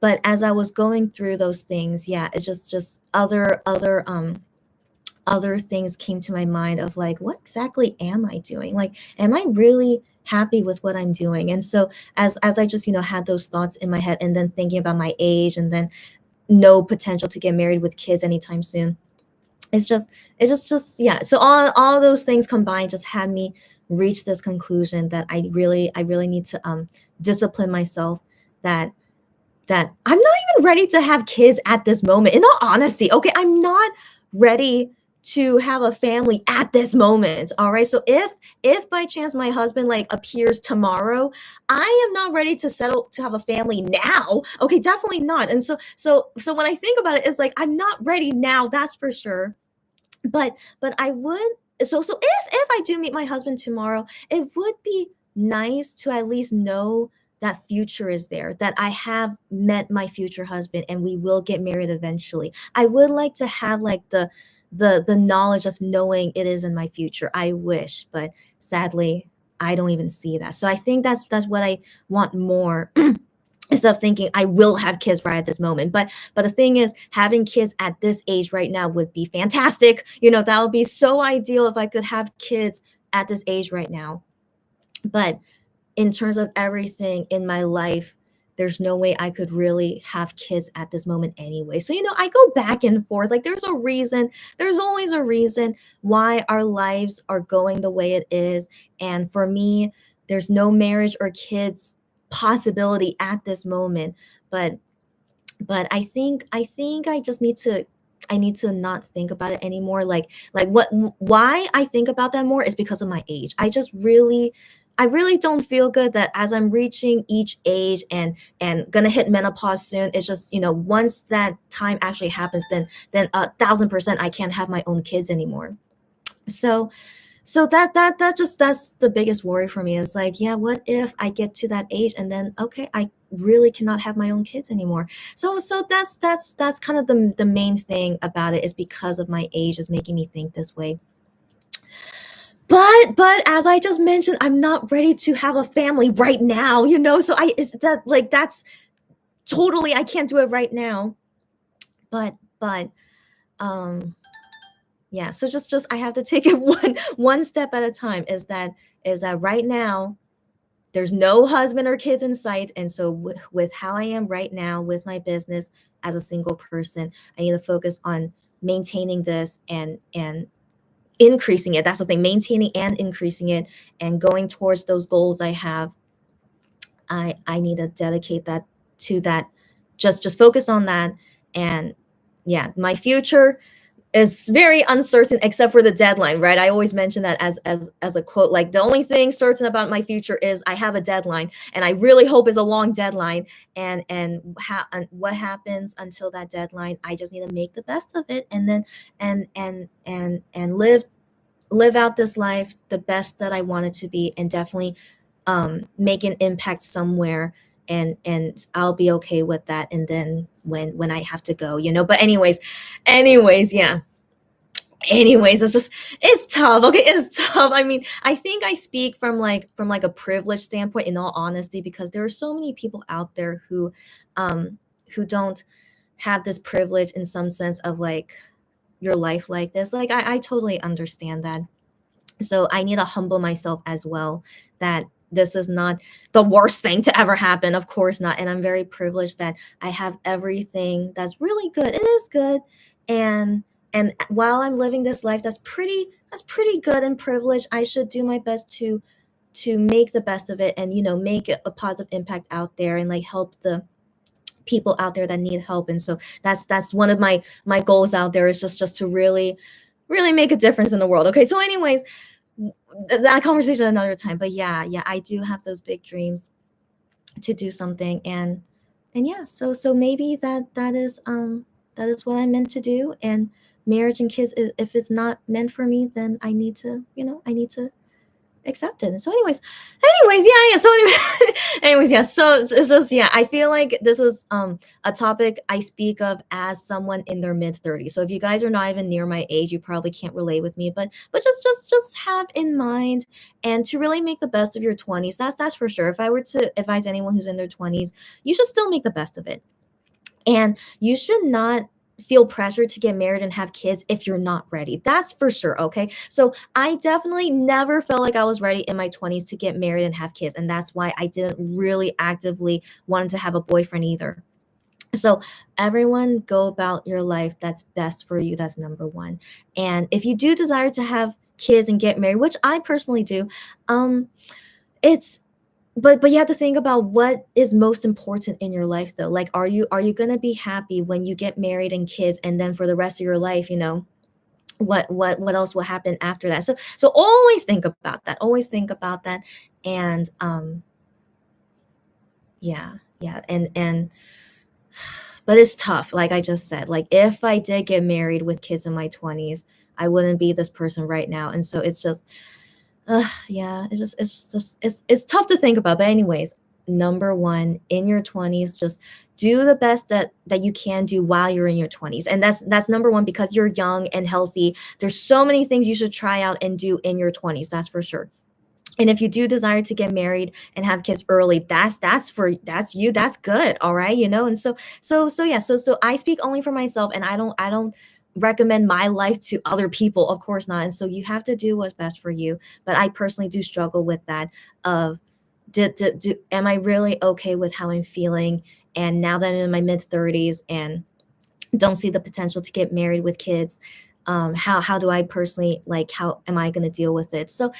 Speaker 1: But as I was going through those things, yeah, it's just other things came to my mind of like, what exactly am I doing? Like, am I really happy with what I'm doing? And so as I just had those thoughts in my head, and then thinking about my age, and then no potential to get married with kids anytime soon, it's just yeah. So all those things combined just had me reach this conclusion that I really need to discipline myself, that I'm not even ready to have kids at this moment. In all honesty, okay, I'm not ready to have a family at this moment. All right. So if by chance my husband like appears tomorrow, I am not ready to settle to have a family now. Okay, definitely not. And so when I think about it, it's like I'm not ready now, that's for sure. But I would, so if I do meet my husband tomorrow, it would be nice to at least know that future is there, that I have met my future husband and we will get married eventually. I would like to have like the knowledge of knowing it is in my future. I wish, but sadly I don't even see that. So I think that's what I want more instead of thinking I will have kids right at this moment. But the thing is, having kids at this age right now would be fantastic. That would be so ideal if I could have kids at this age right now. But in terms of everything in my life, there's no way I could really have kids at this moment anyway. So, I go back and forth. Like, there's a reason, there's always a reason why our lives are going the way it is. And for me, there's no marriage or kids possibility at this moment. But I think I just need to not think about it anymore. Like why I think about that more is because of my age. I really don't feel good that as I'm reaching each age and gonna hit menopause soon, it's just, once that time actually happens, then 1,000% I can't have my own kids anymore. So so that's the biggest worry for me, is like, yeah, what if I get to that age and then, okay, I really cannot have my own kids anymore. So that's kind of the main thing about it, is because of my age is making me think this way. But as I just mentioned, I'm not ready to have a family right now, so I is that like that's totally, I can't do it right now. But um yeah, so just I have to take it one step at a time. Is that right now there's no husband or kids in sight, and so with how I am right now with my business as a single person, I need to focus on maintaining this and increasing it. That's the thing, maintaining and increasing it, and going towards those goals I have. I need to dedicate that to that. Just focus on that. And yeah, my future is very uncertain except for the deadline, right? I always mention that as a quote, like, the only thing certain about my future is I have a deadline, and I really hope it's a long deadline. And what happens until that deadline, I just need to make the best of it, and then and live out this life the best that I want it to be, and definitely make an impact somewhere. And I'll be okay with that. And then when I have to go, but anyways, yeah. Anyways, it's tough. Okay, it's tough. I mean, I think I speak from like a privileged standpoint, in all honesty, because there are so many people out there who don't have this privilege in some sense of like your life like this. Like, I totally understand that. So I need to humble myself as well, that this is not the worst thing to ever happen, of course not. And I'm very privileged that I have everything that's really good. It is good. And while I'm living this life that's pretty good and privileged, I should do my best to make the best of it, and make a positive impact out there, and like help the people out there that need help. And so that's one of my goals out there, is just to really make a difference in the world. Okay, so anyways, that conversation another time. But yeah, I do have those big dreams to do something. And yeah, so maybe that is what I'm meant to do. And marriage and kids, if it's not meant for me, then I need to accept it. And so yeah. So anyways, yeah. So it's just, yeah, I feel like this is a topic I speak of as someone in their mid 30s. So if you guys are not even near my age, you probably can't relate with me. But just have in mind, and to really make the best of your 20s. That's for sure. If I were to advise anyone who's in their 20s, you should still make the best of it. And you should not feel pressure to get married and have kids if you're not ready. That's for sure. Okay. So I definitely never felt like I was ready in my 20s to get married and have kids. And that's why I didn't really actively wanted to have a boyfriend either. So everyone go about your life that's best for you. That's number one. And if you do desire to have kids and get married, which I personally do, um, it's but you have to think about what is most important in your life though. Like are you gonna be happy when you get married and kids, and then for the rest of your life, what else will happen after that? So always think about that. Always think about that. And yeah, and but it's tough, like I just said. Like if I did get married with kids in my 20s, I wouldn't be this person right now. And so it's just yeah, it's tough to think about. But anyways, number one, in your 20s, just do the best that you can do while you're in your 20s. And that's number one, because you're young and healthy. There's so many things you should try out and do in your 20s, that's for sure. And if you do desire to get married and have kids early, that's you, that's good, all right, and so I speak only for myself, and I don't recommend my life to other people, of course not. And so you have to do what's best for you. But I personally do struggle with that of am I really okay with how I'm feeling, and now that I'm in my mid 30s and don't see the potential to get married with kids. How do I personally, like, how am I going to deal with it? So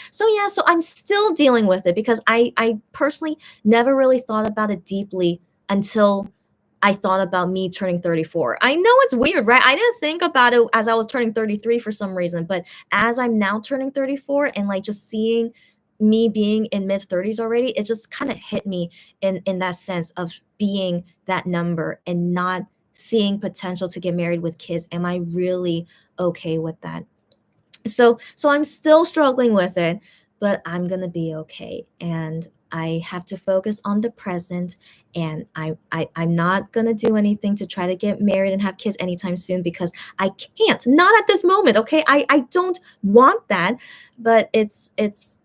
Speaker 1: I'm still dealing with it, because I personally never really thought about it deeply until I thought about me turning 34. I know it's weird, right? I didn't think about it as I was turning 33 for some reason, but as I'm now turning 34, and like just seeing me being in mid 30s already, it just kind of hit me in that sense of being that number and not seeing potential to get married with kids. Am I really okay with that? So I'm still struggling with it, but I'm gonna be okay. And I have to focus on the present. And I'm not gonna do anything to try to get married and have kids anytime soon, because I can't. Not at this moment, okay? I don't want that. But it's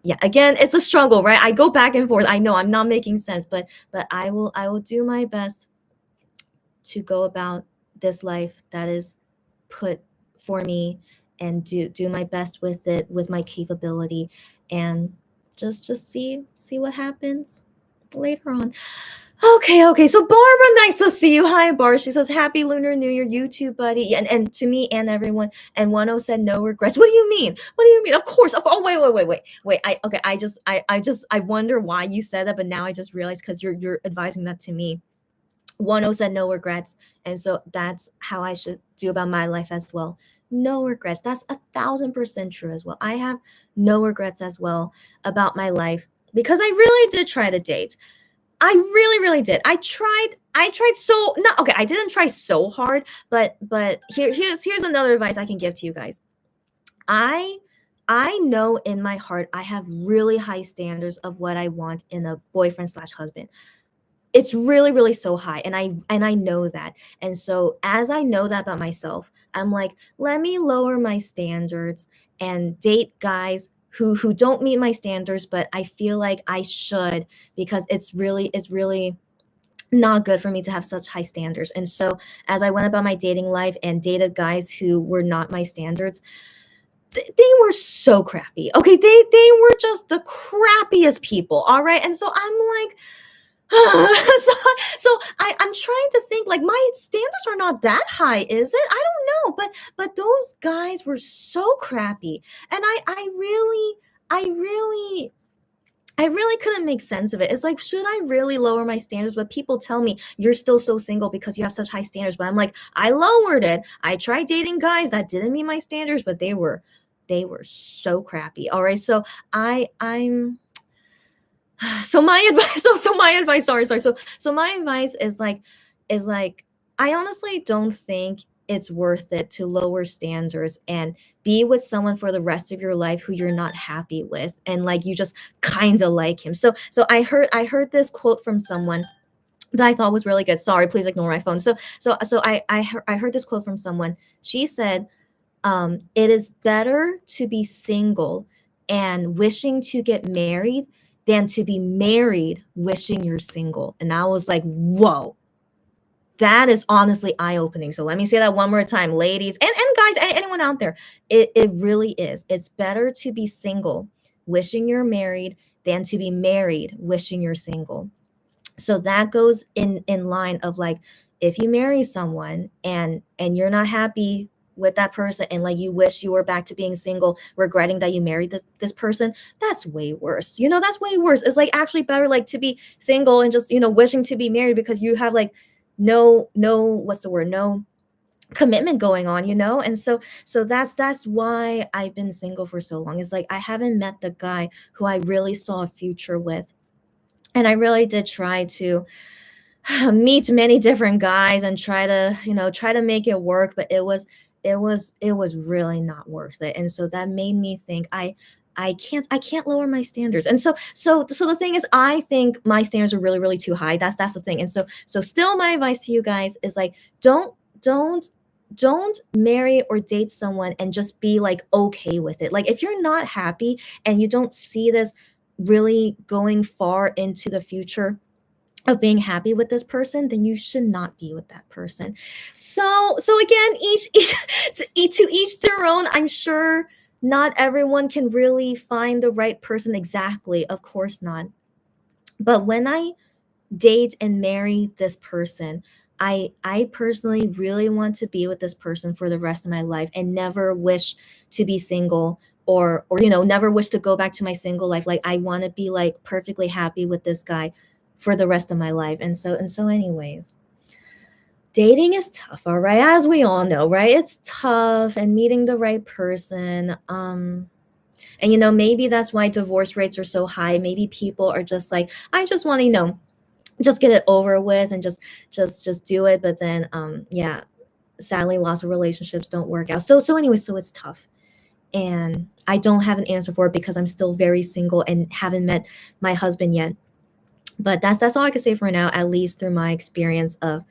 Speaker 1: yeah, again, it's a struggle, right? I go back and forth. I know I'm not making sense, but I will do my best to go about this life that is put for me, and do my best with it, with my capability, and just see what happens later on. Okay, so Barbara, nice to see you. Hi, Barbara. She says happy Lunar New Year, you too, buddy. And to me and everyone. And 10 said no regrets. What do you mean? What do you mean? Of course. Oh, wait. I wonder why you said that, but now I just realized, because you're advising that to me. 10 said no regrets. And so that's how I should do about my life as well. No regrets. That's 1,000% true as well. I have no regrets as well about my life, because I really did try to date. I really, really did. I tried so no, okay, I didn't try so hard, but here's another advice I can give to you guys. I I know in my heart I have really high standards of what I want in a boyfriend slash husband. It's really, really so high, and I know that. And so as I know that about myself, I'm like, let me lower my standards and date guys who don't meet my standards, but I feel like I should, because it's really not good for me to have such high standards. And so as I went about my dating life and dated guys who were not my standards, they were so crappy. Okay, they were just the crappiest people. All right. And so I'm like, so I'm trying to think, like, my standards are not that high, is it? I don't know, but those guys were so crappy, and I really couldn't make sense of it. It's like, should I really lower my standards? But people tell me you're still so single because you have such high standards. But I'm like, I lowered it. I tried dating guys that didn't meet my standards, but they were so crappy. All right, so I'm so my advice so my advice sorry so my advice is like I honestly don't think it's worth it to lower standards and be with someone for the rest of your life who you're not happy with, and like you just kind of like him. So I heard this quote from someone that I thought was really good. Sorry, please ignore my phone. So I heard this quote from someone. She said, it is better to be single and wishing to get married than to be married wishing you're single. And I was like, whoa, that is honestly eye-opening. So let me say that one more time, ladies and guys, anyone out there. It really is. It's better to be single wishing you're married than to be married wishing you're single. So that goes in line of like, if you marry someone and you're not happy with that person, and like you wish you were back to being single, regretting that you married this person, that's way worse. That's way worse. It's like actually better like to be single and just, wishing to be married, because you have like no, what's the word, no commitment going on, and so that's why I've been single for so long. It's like I haven't met the guy who I really saw a future with. And I really did try to meet many different guys and try to make it work, but it was really not worth it. And so that made me think I can't lower my standards. And so the thing is, I think my standards are really really too high. That's the thing. And so still, my advice to you guys is like, don't don't marry or date someone and just be like okay with it. Like if you're not happy and you don't see this really going far into the future of being happy with this person, then you should not be with that person. So again, each to each their own. I'm sure not everyone can really find the right person exactly, of course not. But when I date and marry this person, I personally really want to be with this person for the rest of my life and never wish to be single, or never wish to go back to my single life. Like I want to be like perfectly happy with this guy for the rest of my life. And so anyways, dating is tough, all right, as we all know, right? It's tough, and meeting the right person, and maybe that's why divorce rates are so high. Maybe people are just like, I just want to just get it over with and just do it. But then yeah, sadly lots of relationships don't work out. So anyway, so it's tough, and I don't have an answer for it because I'm still very single and haven't met my husband yet. But that's all I can say for now, at least through my experience of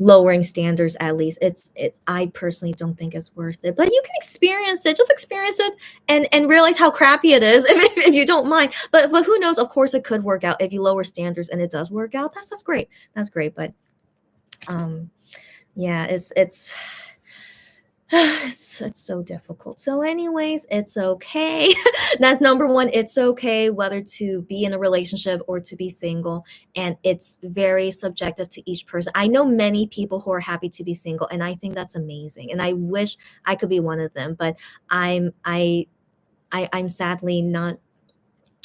Speaker 1: lowering standards. At least it's I personally don't think it's worth it. But you can experience it, just experience it, and realize how crappy it is if you don't mind. But who knows, of course it could work out if you lower standards and it does work out. That's great. That's great. But um yeah, it's so difficult. So anyways, it's okay. That's number one. It's okay whether to be in a relationship or to be single, and it's very subjective to each person. I know many people who are happy to be single, and I think that's amazing, and I wish I could be one of them. But I'm sadly not.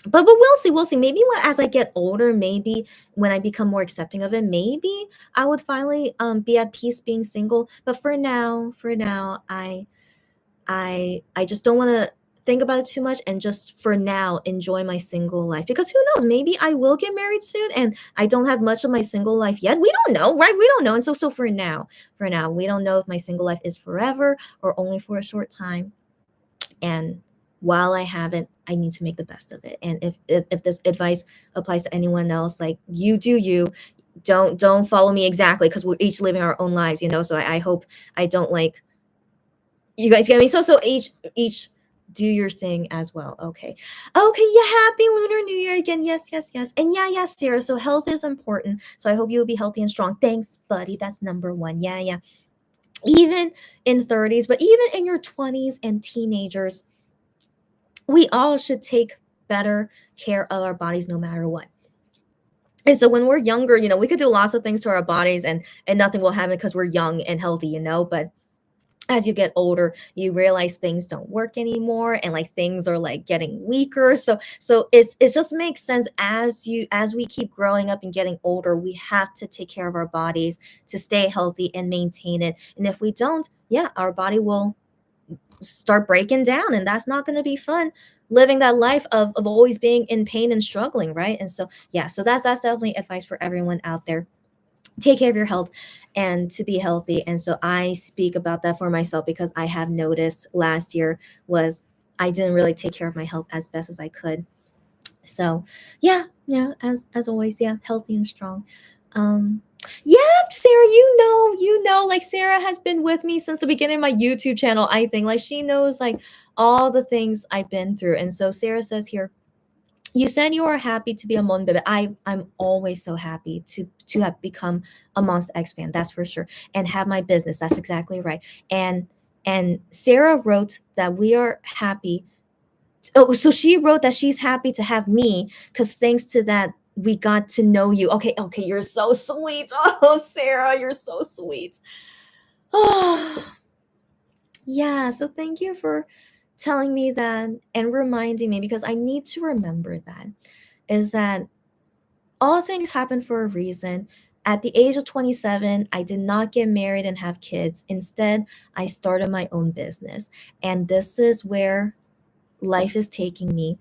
Speaker 1: But we'll see. Maybe as I get older, maybe when I become more accepting of it, maybe I would finally be at peace being single. But for now, I just don't want to think about it too much, and just for now enjoy my single life, because who knows, maybe I will get married soon and I don't have much of my single life yet. We don't know, right? We don't know. And so for now we don't know if my single life is forever or only for a short time. And while I have it, I need to make the best of it. And if this advice applies to anyone else, like, you do you. Don't follow me exactly, because we're each living our own lives, so I hope I don't like, you guys get me. So each do your thing as well. Okay. Yeah, happy Lunar New Year again. Yes. And yeah, Sarah, so health is important, so I hope you'll be healthy and strong. Thanks, buddy. That's number one. Yeah. Even in 30s, but even in your 20s and teenagers, we all should take better care of our bodies no matter what. And so when we're younger, we could do lots of things to our bodies, and nothing will happen because we're young and healthy, but as you get older, you realize things don't work anymore, and like things are like getting weaker. So it just makes sense, as we keep growing up and getting older, we have to take care of our bodies to stay healthy and maintain it. And if we don't, yeah, our body will start breaking down, and that's not going to be fun, living that life of always being in pain and struggling, right? And so yeah, so that's definitely advice for everyone out there. Take care of your health and to be healthy. And so I speak about that for myself, because I have noticed last year was I didn't really take care of my health as best as I could. So yeah, as always, yeah, healthy and strong. um yeah, Sarah, like Sarah has been with me since the beginning of my YouTube channel. I think like she knows like all the things I've been through. And so Sarah says here, you said you are happy to be a Mon Bebe. I'm always so happy to have become a Monster X fan, that's for sure, and have my business. That's exactly right. And Sarah wrote that we are happy. Oh, so she wrote that she's happy to have me, because thanks to we got to know you. Okay, okay, you're so sweet. Oh, Sarah, you're so sweet. Oh, yeah. So thank you for telling me that and reminding me, because I need to remember that, is that all things happen for a reason. At the age of 27, I did not get married and have kids. Instead, I started my own business. And this is where life is taking me.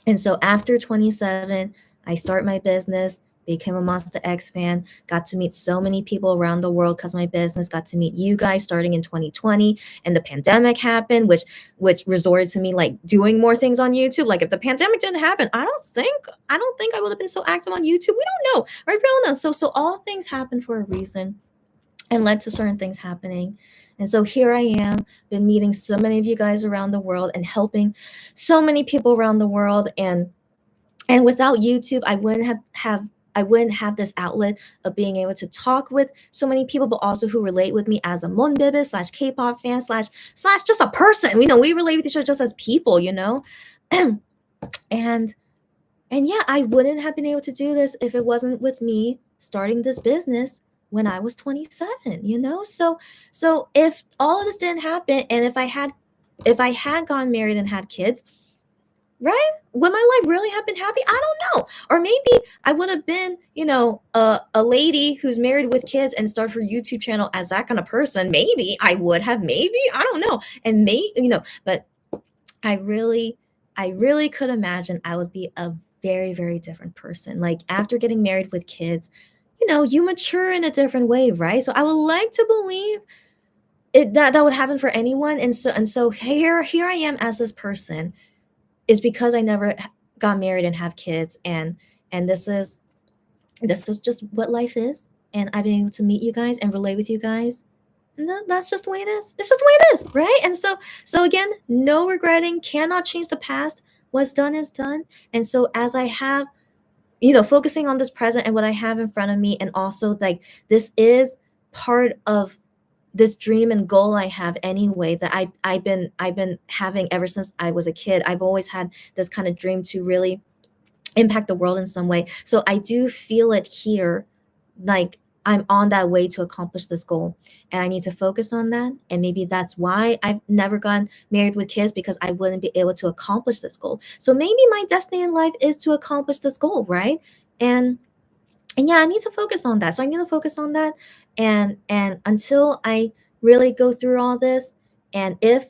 Speaker 1: And so after 27, I start my business, became a Monster X fan, got to meet so many people around the world because of my business, got to meet you guys starting in 2020, and the pandemic happened, which resorted to me like doing more things on YouTube. Like if the pandemic didn't happen, I don't think I would have been so active on YouTube. We don't know, right? We don't know. So all things happen for a reason and led to certain things happening. And so here I am, been meeting so many of you guys around the world and helping so many people around the world. And without YouTube, I wouldn't have this outlet of being able to talk with so many people, but also who relate with me as a Monbebe slash K-pop fan slash just a person. We relate with each other just as people, and and yeah, I wouldn't have been able to do this if it wasn't with me starting this business when I was 27. So if all of this didn't happen, and if I had gone married and had kids, right? Would my life really have been happy? I don't know. Or maybe I would have been, a lady who's married with kids and start her YouTube channel as that kind of person. Maybe I would have, maybe, I don't know. And but I really could imagine I would be a very, very different person. Like after getting married with kids, you mature in a different way, right? So I would like to believe that would happen for anyone. And so here I am as this person, is because I never got married and have kids, and this is just what life is, and I've been able to meet you guys and relate with you guys, and that's just the way it is. It's just the way it is, right? And so again, no regretting, cannot change the past. What's done is done. And so as I have, focusing on this present and what I have in front of me, and also like this is part of this dream and goal I have anyway, that I've been having ever since I was a kid. I've always had this kind of dream to really impact the world in some way. So I do feel it here, like I'm on that way to accomplish this goal, and I need to focus on that. And maybe that's why I've never gone married with kids, because I wouldn't be able to accomplish this goal. So maybe my destiny in life is to accomplish this goal, right? And yeah, I need to focus on that. So I need to focus on that, and until I really go through all this, and if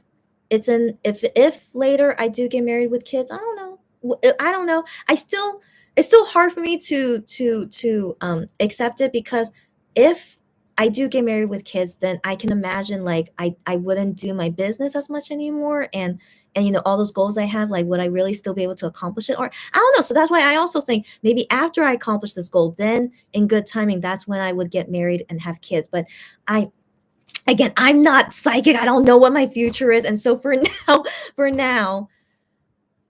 Speaker 1: later I do get married with kids, I don't know. I don't know. It's still hard for me to accept it, because if I do get married with kids, then I can imagine like I wouldn't do my business as much anymore, and all those goals I have, like would I really still be able to accomplish it? Or I don't know. So that's why I also think maybe after I accomplish this goal, then in good timing, that's when I would get married and have kids. But I again, I'm not psychic. I don't know what my future is. And so for now,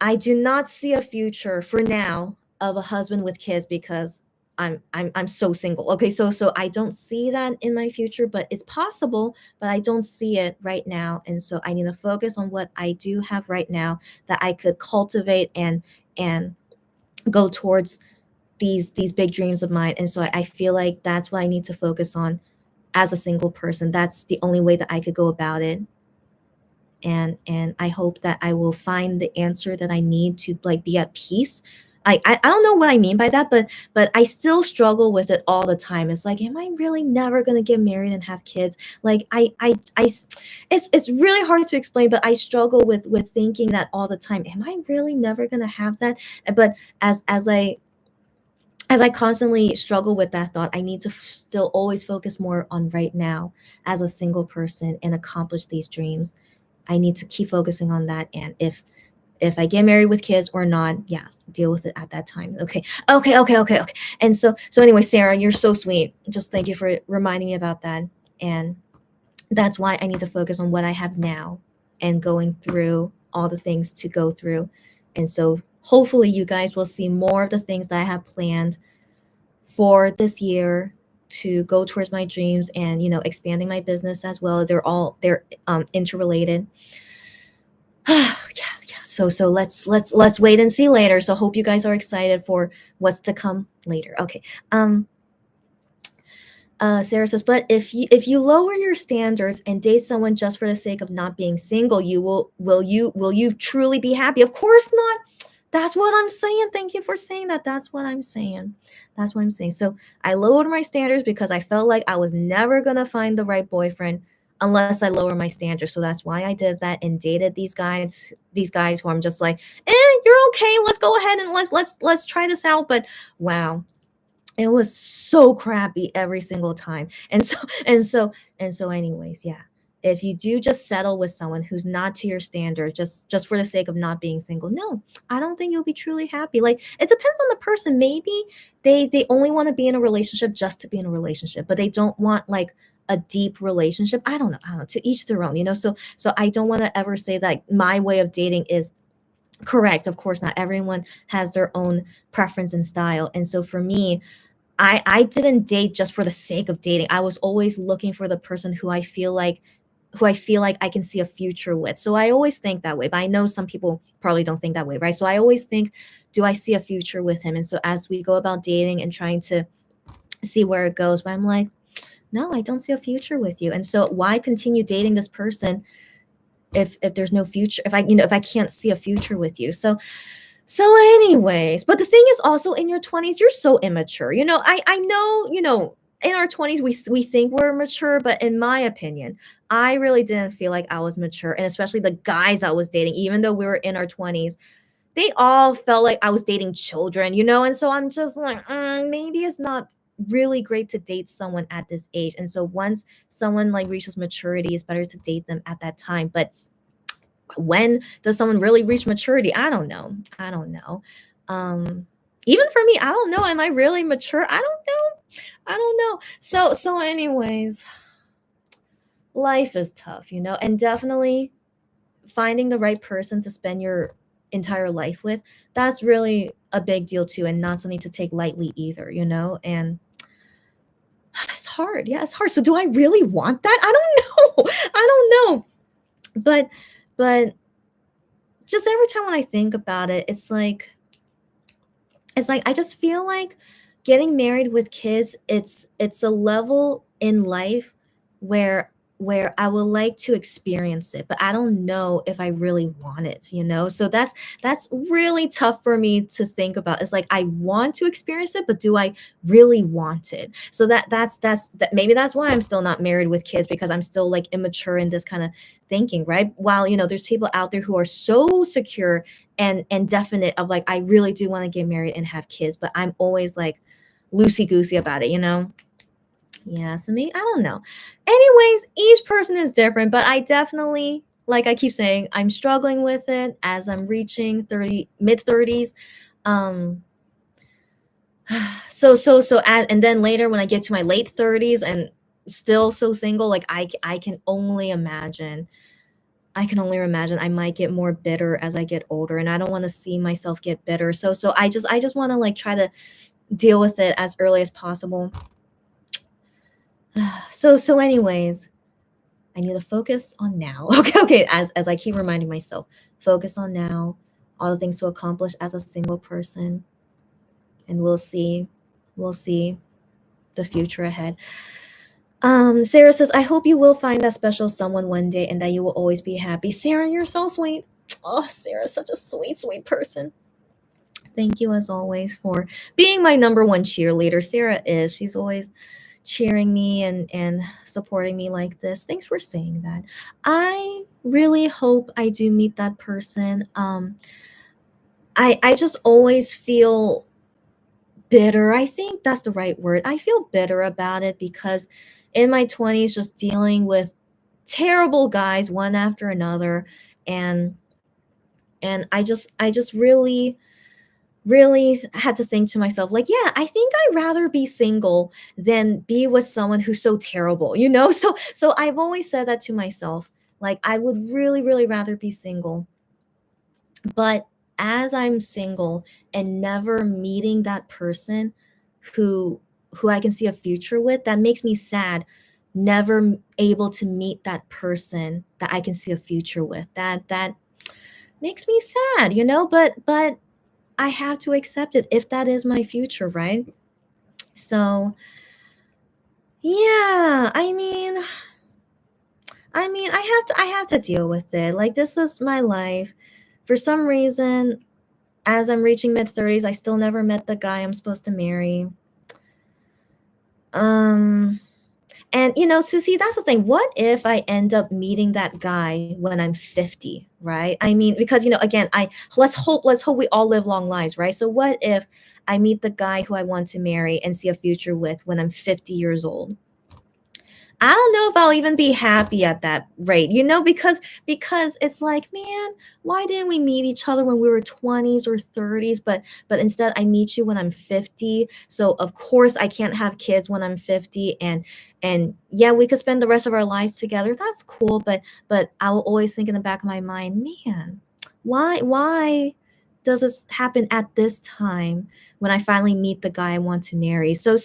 Speaker 1: I do not see a future for now of a husband with kids, because I'm so single. Okay, so I don't see that in my future, but it's possible, but I don't see it right now. And so I need to focus on what I do have right now, that I could cultivate and go towards these big dreams of mine. And so I feel like that's what I need to focus on as a single person. That's the only way that I could go about it. And I hope that I will find the answer that I need to like be at peace. I don't know what I mean by that, but I still struggle with it all the time. It's like, am I really never gonna get married and have kids? Like it's really hard to explain, but I struggle with thinking that all the time. Am I really never gonna have that? But as I constantly struggle with that thought, I need to still always focus more on right now as a single person and accomplish these dreams. I need to keep focusing on that. And if I get married with kids or not, yeah, deal with it at that time. Okay. Okay. And so anyway, Sarah, you're so sweet. Just thank you for reminding me about that. And that's why I need to focus on what I have now and going through all the things to go through. And so hopefully you guys will see more of the things that I have planned for this year to go towards my dreams, and expanding my business as well. They're interrelated. Yeah. So let's wait and see later. So hope you guys are excited for what's to come later. Okay. Um Sarah says, but if you lower your standards and date someone just for the sake of not being single, will you truly be happy? Of course not. That's what I'm saying. Thank you for saying that. That's what I'm saying. That's what I'm saying. So I lowered my standards because I felt like I was never gonna find the right boyfriend unless I lower my standards. So that's why I did that and dated these guys who I'm just like, you're okay. Let's go ahead and let's try this out. But wow, it was so crappy every single time. And so anyways, yeah. If you do just settle with someone who's not to your standard just for the sake of not being single, no, I don't think you'll be truly happy. Like it depends on the person. Maybe they only want to be in a relationship just to be in a relationship, but they don't want like a deep relationship. I don't know. I don't know. To each their own. So I don't want to ever say that my way of dating is correct. Of course not. Everyone has their own preference and style. And so for me, I didn't date just for the sake of dating. I was always looking for the person who I feel like I can see a future with. So I always think that way. But I know some people probably don't think that way, right? So I always think, do I see a future with him? And so as we go about dating and trying to see where it goes, but I'm like, no, I don't see a future with you. And so why continue dating this person if there's no future, if I can't see a future with you? So anyways, but the thing is also in your 20s, you're so immature. I know, in our 20s we think we're mature, but in my opinion, I really didn't feel like I was mature, and especially the guys I was dating, even though we were in our 20s, they all felt like I was dating children. And so I'm just like, maybe it's not really great to date someone at this age. And so once someone like reaches maturity, it's better to date them at that time. But when does someone really reach maturity? I don't know. I don't know. Um, Even for me, I don't know. Am I really mature? I don't know. I don't know. So anyways, life is tough, and definitely finding the right person to spend your entire life with, that's really a big deal too, and not something to take lightly either. And it's hard. Yeah, it's hard. So do I really want that? I don't know. I don't know. But just every time when I think about it, it's like I just feel like getting married with kids, it's a level in life where I would like to experience it, but I don't know if I really want it. So that's really tough for me to think about. It's like I want to experience it, but do I really want it? So maybe that's why I'm still not married with kids, because I'm still like immature in this kind of thinking, right? While there's people out there who are so secure and definite of like, I really do want to get married and have kids, but I'm always like loosey goosey about it. Yeah, so me, I don't know. Anyways, each person is different, but I definitely, like I keep saying, I'm struggling with it as I'm reaching mid 30s. Um and then later when I get to my late 30s and still so single, like I can only imagine. I might get more bitter as I get older, and I don't want to see myself get bitter. So I just want to like try to deal with it as early as possible. So anyways, I need to focus on now. Okay. As I keep reminding myself, focus on now, all the things to accomplish as a single person, and we'll see the future ahead. Sarah says, I hope you will find that special someone one day and that you will always be happy. Sarah, you're so sweet. Oh, Sarah's such a sweet, sweet person. Thank you as always for being my number one cheerleader. Sarah is. She's always cheering me and supporting me like this. Thanks for saying that. I really hope I do meet that person. I just always feel bitter. I think that's the right word. I feel bitter about it because in my 20s, just dealing with terrible guys one after another, and I just really had to think to myself, like, yeah, I think I'd rather be single than be with someone who's so terrible. So I've always said that to myself, like I would really, really rather be single. But as I'm single and never meeting that person who I can see a future with, that makes me sad. Never able to meet that person that I can see a future with. That makes me sad, you know, but I have to accept it if that is my future, right? So, yeah, I mean, I have to deal with it. Like, this is my life. For some reason, as I'm reaching mid 30s, I still never met the guy I'm supposed to marry. Um and so see, that's the thing. What if I end up meeting that guy when I'm 50, right? I mean, because again, I let's hope we all live long lives, right? So what if I meet the guy who I want to marry and see a future with when I'm 50 years old? I don't know if I'll even be happy at that rate, because it's like, man, why didn't we meet each other when we were 20s or 30s? But instead I meet you when I'm 50. So of course I can't have kids when I'm 50, and yeah, we could spend the rest of our lives together. That's cool, but I will always think in the back of my mind, man, why does this happen at this time when I finally meet the guy I want to marry? So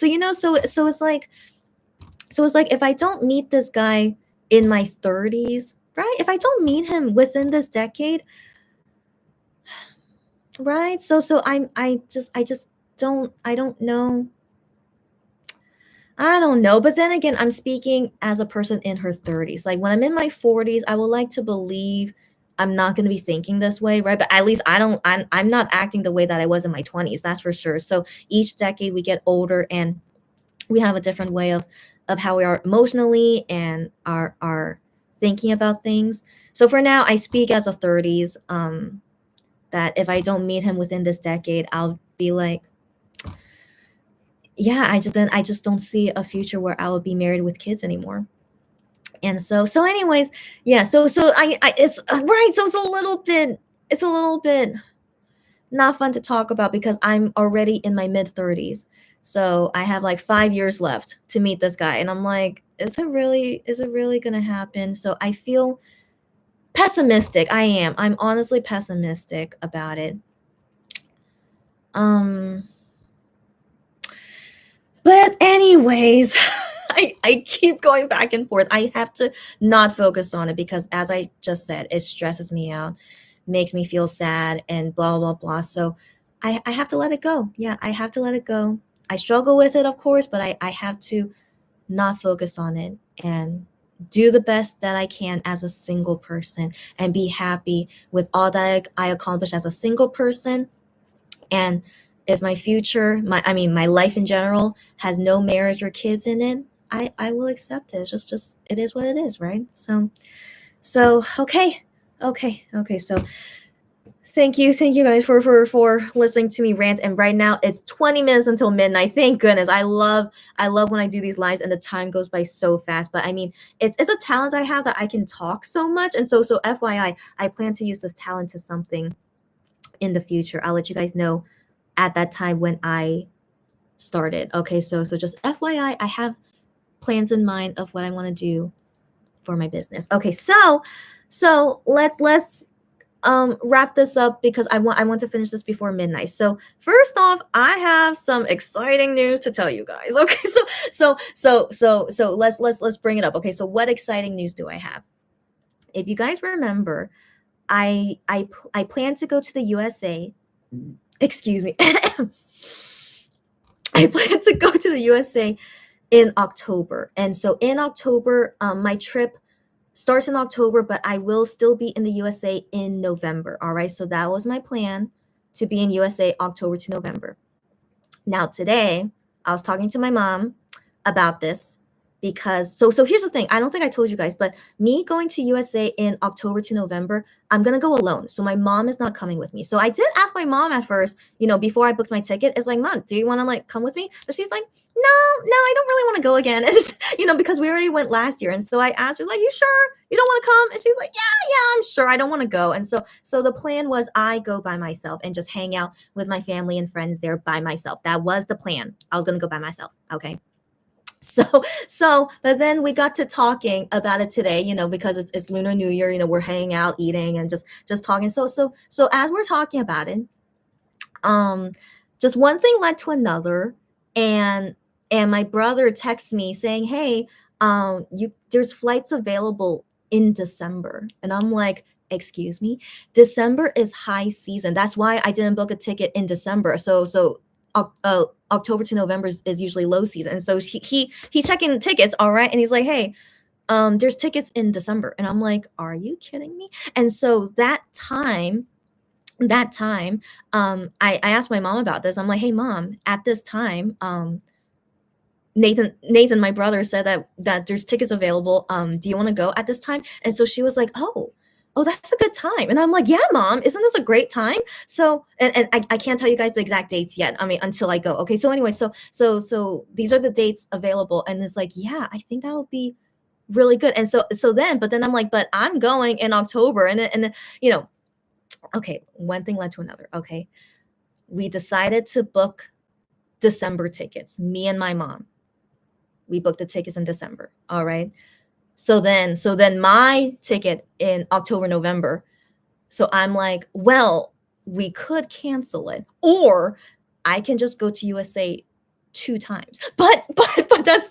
Speaker 1: if I don't meet this guy in my 30s, right? If I don't meet him within this decade, right? I just don't know. I don't know. But then again, I'm speaking as a person in her 30s. Like, when I'm in my 40s, I would like to believe I'm not going to be thinking this way, right? But at least I'm not acting the way that I was in my 20s, that's for sure. So each decade we get older, and we have a different way of how we are emotionally and are thinking about things. So for now, I speak as a 30s. That if I don't meet him within this decade, I'll be like, yeah, I just don't see a future where I will be married with kids anymore. And so anyways, yeah. So I it's right. So it's a little bit not fun to talk about because I'm already in my mid 30s. So I have like 5 years left to meet this guy, and I'm like, is it really going to happen? So I feel pessimistic. I'm honestly pessimistic about it. Um but anyways, I keep going back and forth. I have to not focus on it because, as I just said, it stresses me out, makes me feel sad, and blah, blah, blah. So I have to let it go. Yeah, I have to let it go. I struggle with it, of course, but I have to not focus on it and do the best that I can as a single person and be happy with all that I accomplished as a single person. And if my future, my life in general has no marriage or kids in it, I will accept it. It's just it is what it is, right? So okay. Okay. So thank you guys for listening to me rant. And right now it's 20 minutes until midnight. Thank goodness. I love when I do these lives and the time goes by so fast. But I mean, it's a talent I have that I can talk so much. And so FYI, I plan to use this talent to something in the future. I'll let you guys know at that time when I started. Okay, so just FYI, I have plans in mind of what I want to do for my business. Okay, so let's wrap this up because I want to finish this before midnight. So first off, I have some exciting news to tell you guys. Okay, so let's bring it up. Okay, so what exciting news do I have? If you guys remember, I plan to go to the USA. Excuse me. I plan to go to the USA in October. And so in October, my trip starts in October, but I will still be in the USA in November. All right. So that was my plan, to be in USA October to November. Now, today, I was talking to my mom about this because so here's the thing. I don't think I told you guys, but me going to USA in October to November, I'm gonna go alone. So my mom is not coming with me. So I did ask my mom at first, before I booked my ticket, it's like, Mom, do you want to like come with me? But she's like, no, I don't really want to go again. Because we already went last year. And so I asked her, like, you sure you don't want to come? And she's like, yeah, I'm sure. I don't want to go. And so the plan was I go by myself and just hang out with my family and friends there by myself. That was the plan. I was gonna go by myself. Okay. So but then we got to talking about it today, because it's Lunar New Year, we're hanging out, eating, and just talking. So as we're talking about it, um just one thing led to another, and my brother texts me saying, hey, you there's flights available in December. And I'm like, excuse me, December is high season. That's why I didn't book a ticket in December. October to November is usually low season. And so he's checking tickets, all right, and he's like, hey, there's tickets in December, and I'm like, are you kidding me? And so I asked my mom about this. I'm like, hey mom, at this time, Nathan, my brother, said that there's tickets available. Do you want to go at this time? And so she was like, oh, that's a good time. And I'm like, yeah, mom, isn't this a great time? So, and I can't tell you guys the exact dates yet. I mean, until I go. Okay. So anyway, so these are the dates available. And it's like, yeah, I think that would be really good. And but then I'm like, but I'm going in October. And then, okay, one thing led to another. Okay. We decided to book December tickets, me and my mom. We booked the tickets in December. All right. So then my ticket in October, November. So I'm like, well, we could cancel it, or I can just go to USA 2 times. But that's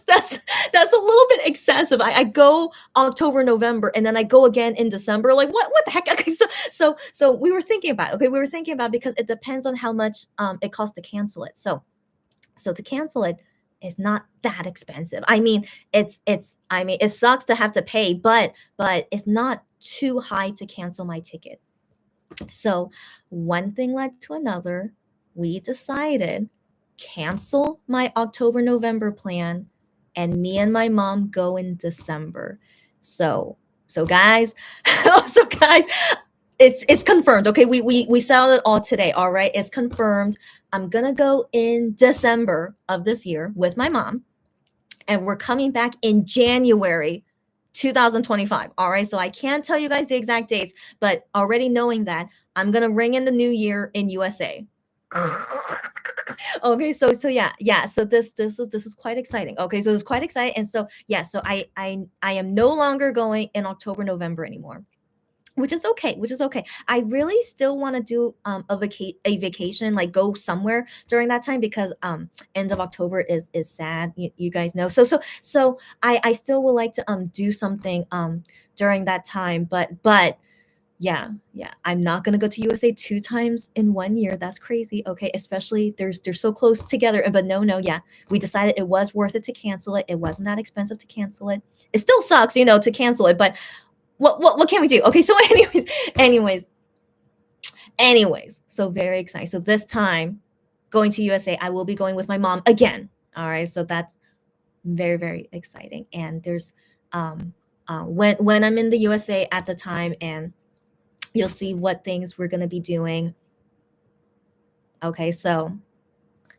Speaker 1: a little bit excessive. I go October, November, and then I go again in December. Like what the heck? Okay, so we were thinking about it. Okay, we were thinking about it because it depends on how much it costs to cancel it. So to cancel it is not that expensive. I mean, it sucks to have to pay, but it's not too high to cancel my ticket. So one thing led to another. We decided cancel my October November plan, and me and my mom go in December. So guys, so guys, it's confirmed. Okay, we settled it all today. All right, it's confirmed. I'm gonna go in December of this year with my mom, and we're coming back in January 2025. All right, so I can't tell you guys the exact dates, but already knowing that, I'm gonna ring in the new year in USA. Okay, so yeah, so this is quite exciting. Okay, so it's quite exciting. And so yeah, so I am no longer going in October, November anymore, which is okay, I really still want to do a vacation, like go somewhere during that time, because end of October is sad, you guys know. So I still would like to do something during that time, but yeah, I'm not gonna go to USA 2 times in 1 year. That's crazy. Okay, especially they're so close together. But no, yeah, we decided it was worth it to cancel it. It wasn't that expensive to cancel it. It still sucks, to cancel it, but what can we do? Okay, so anyways, so very exciting. So this time, going to USA, I will be going with my mom again. All right, so that's very, very exciting. And there's when I'm in the USA at the time, and you'll see what things we're gonna be doing. Okay, so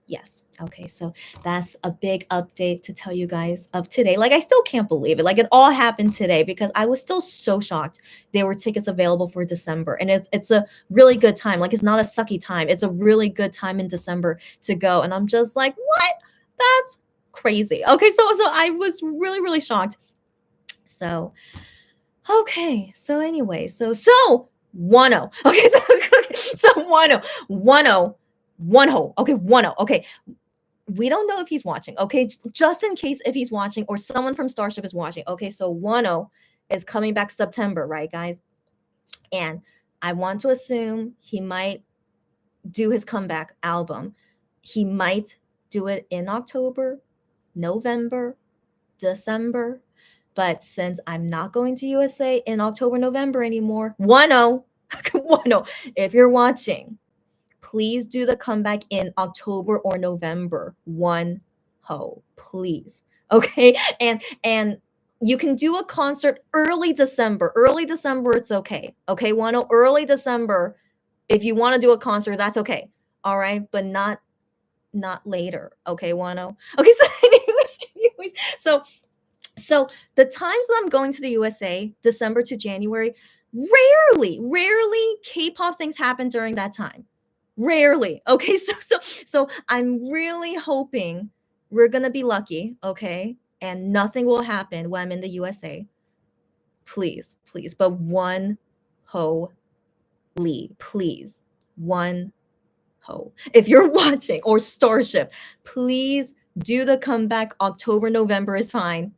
Speaker 1: yes. Okay, so that's a big update to tell you guys of today. Like, I still can't believe it. Like, it all happened today, because I was still so shocked there were tickets available for December. And it's a really good time. Like, it's not a sucky time. It's a really good time in December to go. And I'm just like, what? That's crazy. Okay, so I was really, really shocked. So okay, so anyway, so 1-0. Okay, so 1-0. 1-0. 1-0. Okay, 1-0. Okay, we don't know if he's watching. Okay, just in case if he's watching, or someone from Starship is watching. Okay, so 1-0 is coming back September, right, guys? And I want to assume he might do his comeback album. He might do it in October, November, December. But since I'm not going to USA in October, November anymore, 1-0, 1-0. If you're watching, please do the comeback in October or November. 1-0, please. Okay, and you can do a concert early December. Early December, it's okay. Okay, 1-0, early December. If you want to do a concert, that's okay. All right, but not later. Okay, 1-0. Okay, so anyways, so the times that I'm going to the USA, December to January, rarely K-pop things happen during that time. Rarely. Okay, so I'm really hoping we're gonna be lucky, okay, and nothing will happen when I'm in the USA. Please, but 1-0, please, 1-0. If you're watching, or Starship, please do the comeback. October, November is fine.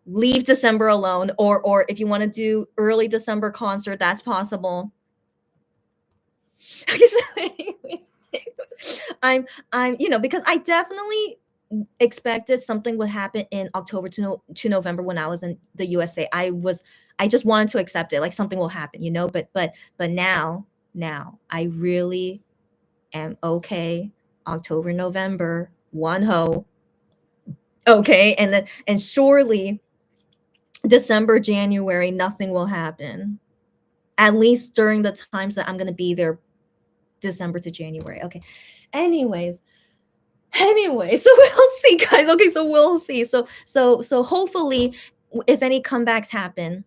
Speaker 1: leave December alone, or if you want to do early December concert, that's possible. Okay, so anyways, I'm because I definitely expected something would happen in October to November when I was in the USA. I just wanted to accept it, like something will happen, but now I really am okay. October, November, one ho. Okay, and surely December, January, nothing will happen. At least during the times that I'm gonna be there, December to January. Okay. Anyways, so we'll see, guys. Okay, so we'll see. So hopefully, if any comebacks happen,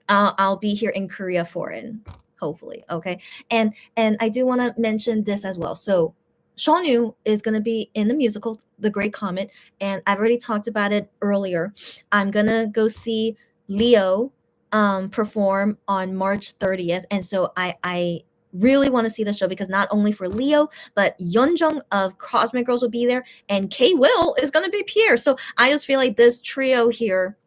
Speaker 1: I'll be here in Korea for it. Hopefully, okay. And I do want to mention this as well. So Shonu is going to be in the musical The Great Comet, and I've already talked about it earlier. I'm gonna go see Leo perform on March 30th, and so I really want to see the show because not only for Leo, but Yeonjung of Cosmic Girls will be there, and K Will is going to be Pierre. So I just feel like this trio here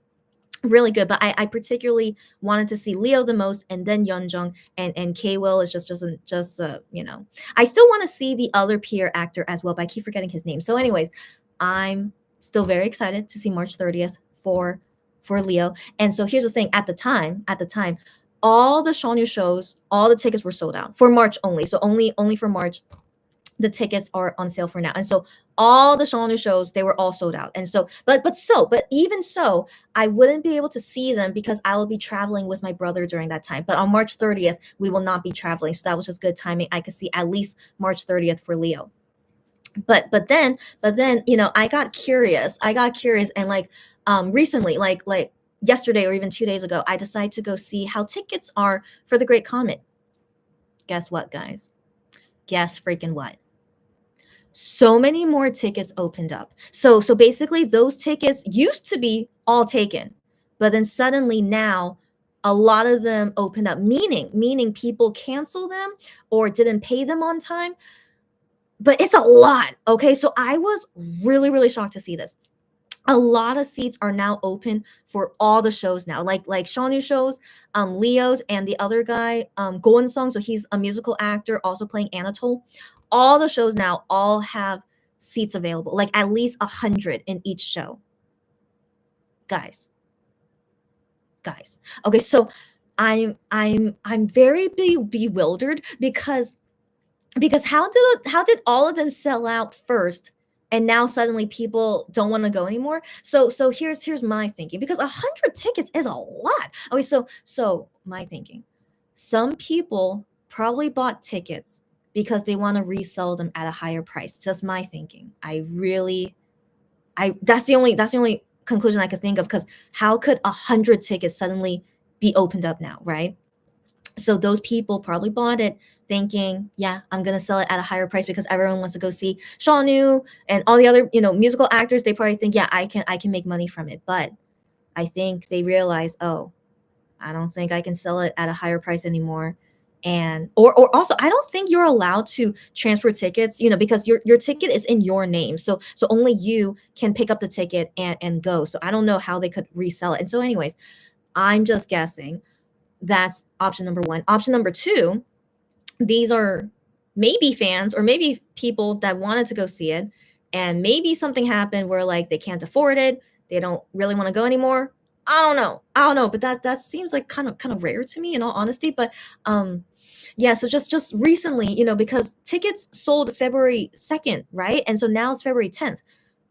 Speaker 1: really good, but I particularly wanted to see Leo the most, and then Yeonjung, and K Will is just I still want to see the other peer actor as well, but I keep forgetting his name. So anyways, I'm still very excited to see March 30th for Leo. And so here's the thing: at the time, all the Shonyu shows, all the tickets were sold out for March only. So only for March the tickets are on sale for now. And so all the Shalonu shows, they were all sold out. And so, but even so, I wouldn't be able to see them because I will be traveling with my brother during that time. But on March 30th, we will not be traveling. So that was just good timing. I could see at least March 30th for Leo. But then, I got curious. And like recently, like yesterday or even 2 days ago, I decided to go see how tickets are for the Great Comet. Guess what, guys? Guess freaking what? So many more tickets opened up. So basically those tickets used to be all taken, but then suddenly now a lot of them opened up, meaning people cancel them or didn't pay them on time. But it's a lot. Okay, so I was really shocked to see this. A lot of seats are now open for all the shows now, like Shawnee shows, Leo's, and the other guy, Goen Song. So he's a musical actor, also playing Anatole. All the shows now all have seats available, like at least 100 in each show. Guys, guys. Okay, so I'm very bewildered because how did all of them sell out first, and now suddenly people don't want to go anymore? So here's my thinking, because 100 tickets is a lot. Okay, so my thinking, some people probably bought tickets because they want to resell them at a higher price. Just my thinking. I that's the only conclusion I could think of, because how could 100 tickets suddenly be opened up now, right? So those people probably bought it thinking, yeah, I'm gonna sell it at a higher price because everyone wants to go see Shaunu and all the other, musical actors. They probably think, yeah, I can make money from it. But I think they realize, oh, I don't think I can sell it at a higher price anymore. And or also, I don't think you're allowed to transfer tickets, because your ticket is in your name. So only you can pick up the ticket and go. So I don't know how they could resell it. And so anyways, I'm just guessing that's option number one. Option number two, these are maybe fans or maybe people that wanted to go see it, and maybe something happened where like they can't afford it, they don't really want to go anymore. I don't know, but that seems like kind of rare to me, in all honesty. But yeah, so just recently, because tickets sold February 2nd, right? And so now it's February 10th,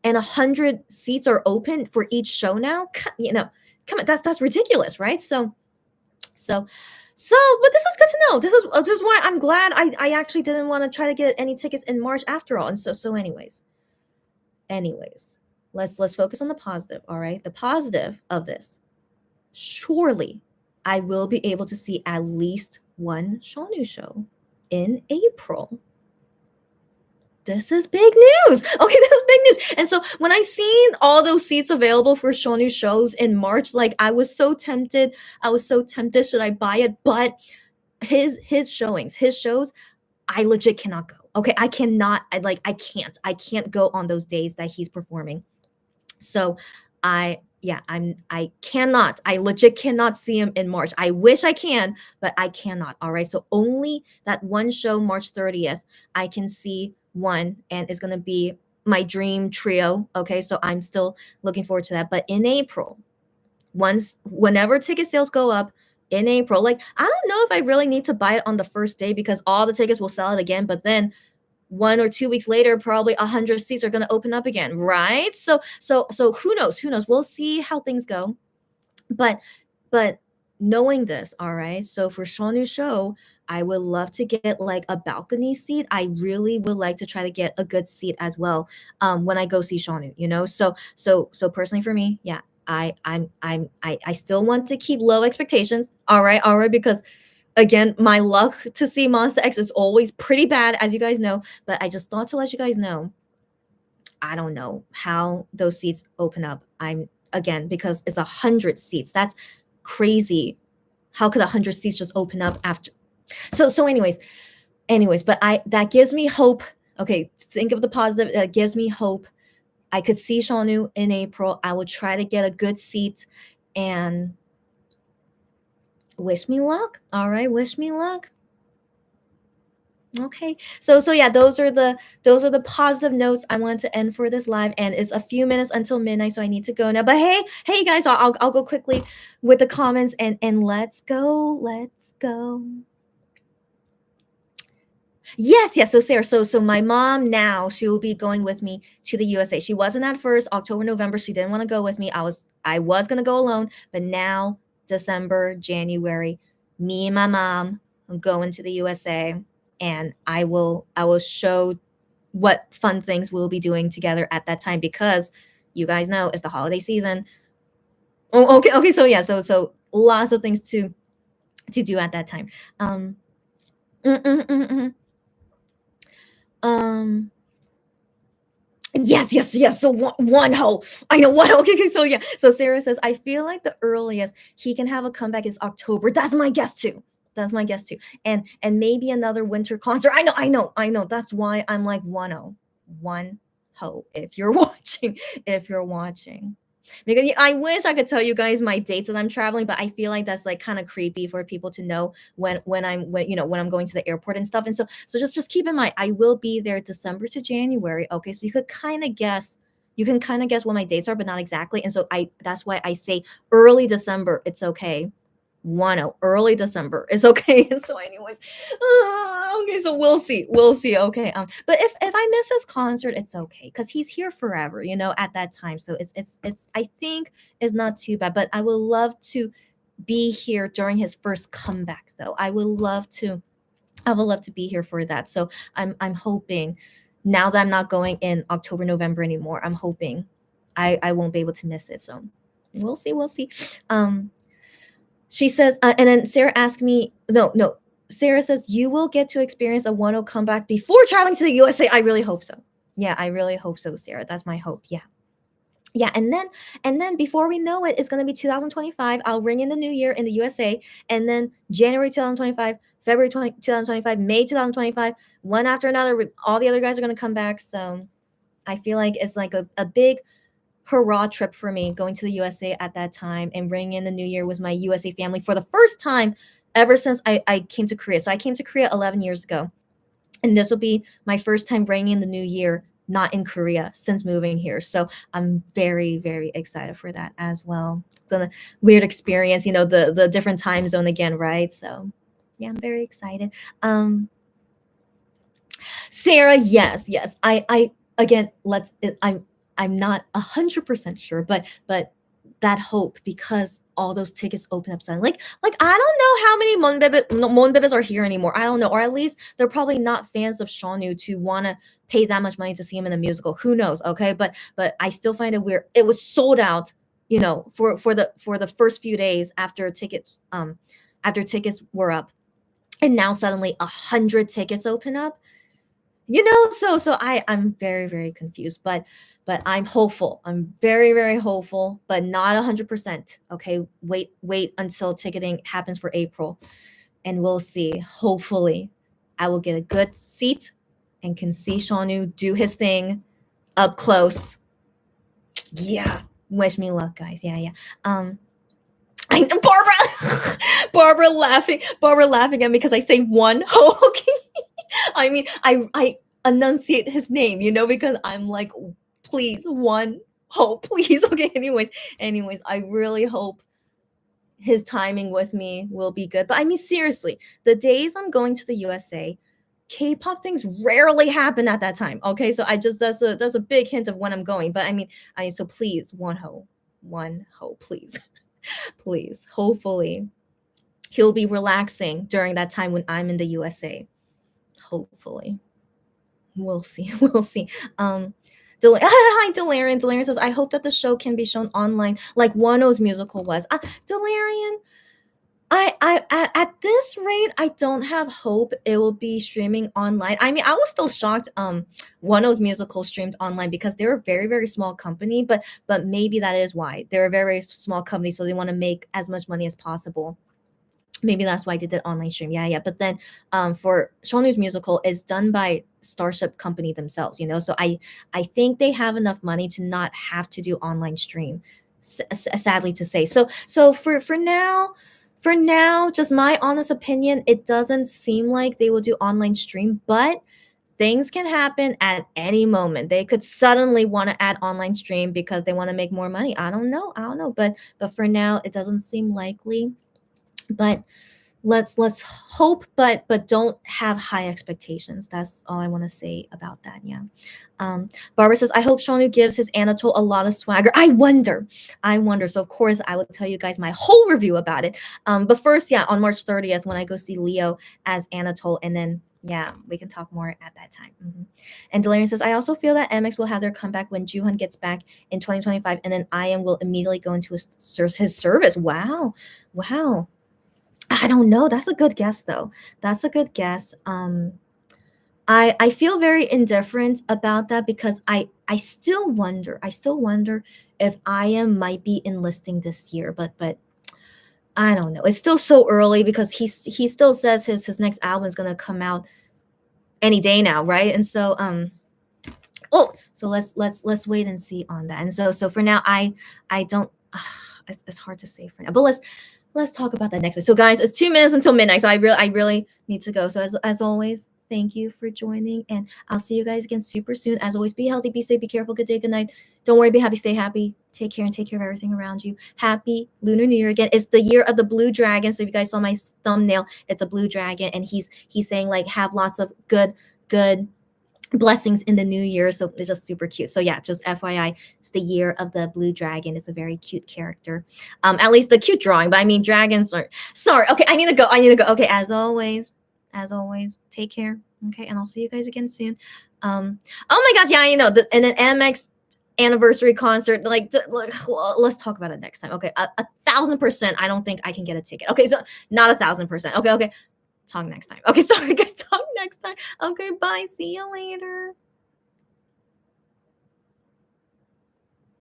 Speaker 1: and 100 seats are open for each show now. Come on, that's ridiculous, right? So, but this is good to know. This is why I'm glad I actually didn't want to try to get any tickets in March after all. And so anyways, let's focus on the positive. All right, the positive of this. Surely, I will be able to see at least one Shonu show in April. This is big news. Okay, this is big news. And so when I seen all those seats available for Shonu shows in March, like I was so tempted. Should I buy it? But his shows, I legit cannot go. Okay, I cannot. I can't go on those days that he's performing. So I cannot. I legit cannot see him in March. I wish I can, but I cannot. All right. So only that one show, March 30th, I can see one, and it's gonna be my dream trio. Okay. So I'm still looking forward to that. But in April, whenever ticket sales go up in April, like I don't know if I really need to buy it on the first day because all the tickets will sell it again, but then 1 or 2 weeks later, probably 100 seats are going to open up again, right? So who knows? Who knows? We'll see how things go. But knowing this, all right. So for Shawnu's show, I would love to get like a balcony seat. I really would like to try to get a good seat as well. When I go see Shawnu, So personally for me, yeah, I still want to keep low expectations. All right, because again, my luck to see Monster X is always pretty bad, as you guys know. But I just thought to let you guys know, I don't know how those seats open up. I'm again because it's 100 seats. That's crazy. How could 100 seats just open up after? So anyways, but I that gives me hope. Okay, think of the positive. That gives me hope. I could see Shaunu in April. I will try to get a good seat, and wish me luck. All right, wish me luck. Okay. So yeah, those are the positive notes I want to end for this live, and it's a few minutes until midnight, so I need to go now. But hey guys, I'll go quickly with the comments, and let's go. Yes. So Sarah, so my mom now she will be going with me to the USA. She wasn't at first, October, November. She didn't want to go with me. I was gonna go alone, but now December, January, me and my mom are going to the USA, and I will show what fun things we'll be doing together at that time because you guys know it's the holiday season. Oh, okay. So yeah, so lots of things to do at that time. Um, mm, mm, mm, mm. um Yes. So one hole. I know one hole. Okay. So yeah. So Sarah says, I feel like the earliest he can have a comeback is October. That's my guess too. That's my guess too. And maybe another winter concert. I know. That's why I'm like 101 ho. If you're watching. Because I wish I could tell you guys my dates that I'm traveling, but I feel like that's like kind of creepy for people to know when I'm going to the airport and stuff. And so just keep in mind I will be there December to January. Okay, so you can kind of guess what my dates are, but not exactly. And so I that's why I say early December. It's okay. 10 early December is okay. So anyways, okay, so we'll see. Okay, but if I miss his concert, it's okay because he's here forever, at that time. So it's I think it's not too bad. But I would love to be here during his first comeback, though. I would love to be here for that. So I'm hoping now that I'm not going in October, November anymore. I'm hoping I won't be able to miss it. So we'll see. Um, she says, and then Sarah asked me, no. Sarah says, you will get to experience a 1-0 comeback before traveling to the USA. I really hope so. Yeah, I really hope so, Sarah. That's my hope. Yeah. Yeah, and then before we know it, it's gonna be 2025. I'll ring in the new year in the USA, and then January 2025, February 2025, May 2025, one after another. All the other guys are gonna come back. So I feel like it's like a big hurrah trip for me going to the USA at that time and ringing in the new year with my USA family for the first time ever since I came to Korea. So I came to Korea 11 years ago, and this will be my first time ringing in the new year not in Korea since moving here. So I'm very, very excited for that as well. It's a weird experience, the different time zone again, right? So yeah, I'm very excited. Sarah, yes. I again, I'm not 100% sure, but that hope because all those tickets open up suddenly. Like I don't know how many Monbebes are here anymore. I don't know, or at least they're probably not fans of Shaunu to want to pay that much money to see him in a musical. Who knows? Okay, but I still find it weird. It was sold out, for the first few days after tickets were up, and now suddenly 100 tickets open up. So I'm very, very confused, but I'm hopeful. I'm very, very hopeful, but not 100%. Okay, wait until ticketing happens for April, and we'll see. Hopefully, I will get a good seat and can see Shaunu do his thing up close. Yeah, Wish me luck, guys. Yeah. Um, Barbara, Barbara laughing at me because I say one ho. Okay, I mean, I enunciate his name, because I'm like, please, one ho, please. Okay, anyways, I really hope his timing with me will be good. But I mean, seriously, the days I'm going to the USA, K-pop things rarely happen at that time. Okay, so I just that's a big hint of when I'm going. But I mean, so please, one ho, please, please. Hopefully, he'll be relaxing during that time when I'm in the USA. Hopefully, we'll see. We'll see. Hi, Delarian. Delarian says, I hope that the show can be shown online like Wano's musical was. Delarian, at this rate, I don't have hope it will be streaming online. I mean, I was still shocked. Wano's musical streamed online because they're a very very small company, but maybe that is why they're a very, very small company, so they want to make as much money as possible. Maybe that's why I did the online stream. Yeah. But then, for Shawnu's musical is done by Starship Company themselves. So I think they have enough money to not have to do online stream. Sadly to say. So for now, just my honest opinion, it doesn't seem like they will do online stream, but things can happen at any moment. They could suddenly want to add online stream because they want to make more money. I don't know, but for now, it doesn't seem likely. But let's hope, but don't have high expectations. That's all I want to say about that. Yeah. Barbara says, I hope Shonu gives his Anatole a lot of swagger. I wonder. So of course I will tell you guys my whole review about it. But first, yeah, on March 30th when I go see Leo as Anatole, and then yeah, we can talk more at that time. And Delarian says, I also feel that MX will have their comeback when Juhan gets back in 2025, and then IM will immediately go into his service. Wow. I don't know. That's a good guess, though. That's a good guess. I feel very indifferent about that because I still wonder. I still wonder if IM might be enlisting this year, but I don't know. It's still so early because he still says his next album is gonna come out any day now, right? And so so let's wait and see on that. And so for now, I don't. It's hard to say for now, but let's talk about that next. So guys, it's 2 minutes until midnight, so I really need to go. So as always, thank you for joining, and I'll see you guys again super soon. As always, be healthy, be safe, be careful. Good day, good night. Don't worry, be happy, stay happy. Take care and take care of everything around you. Happy Lunar New Year again. It's the year of the blue dragon. So if you guys saw my thumbnail, it's a blue dragon, and he's saying like have lots of good blessings in the new year. So it's just super cute. So yeah, just FYI, it's the year of the blue dragon. It's a very cute character. At least the cute drawing, but I mean dragons are sorry. Okay, I need to go. Okay, as always, take care. Okay, and I'll see you guys again soon. Oh my gosh, yeah, and an MX anniversary concert. Let's talk about it next time. Okay, 1,000%. I don't think I can get a ticket. Okay, so not 1,000%. Okay. Talk next time. Okay, sorry guys. Talk next time. Okay, bye. See you later.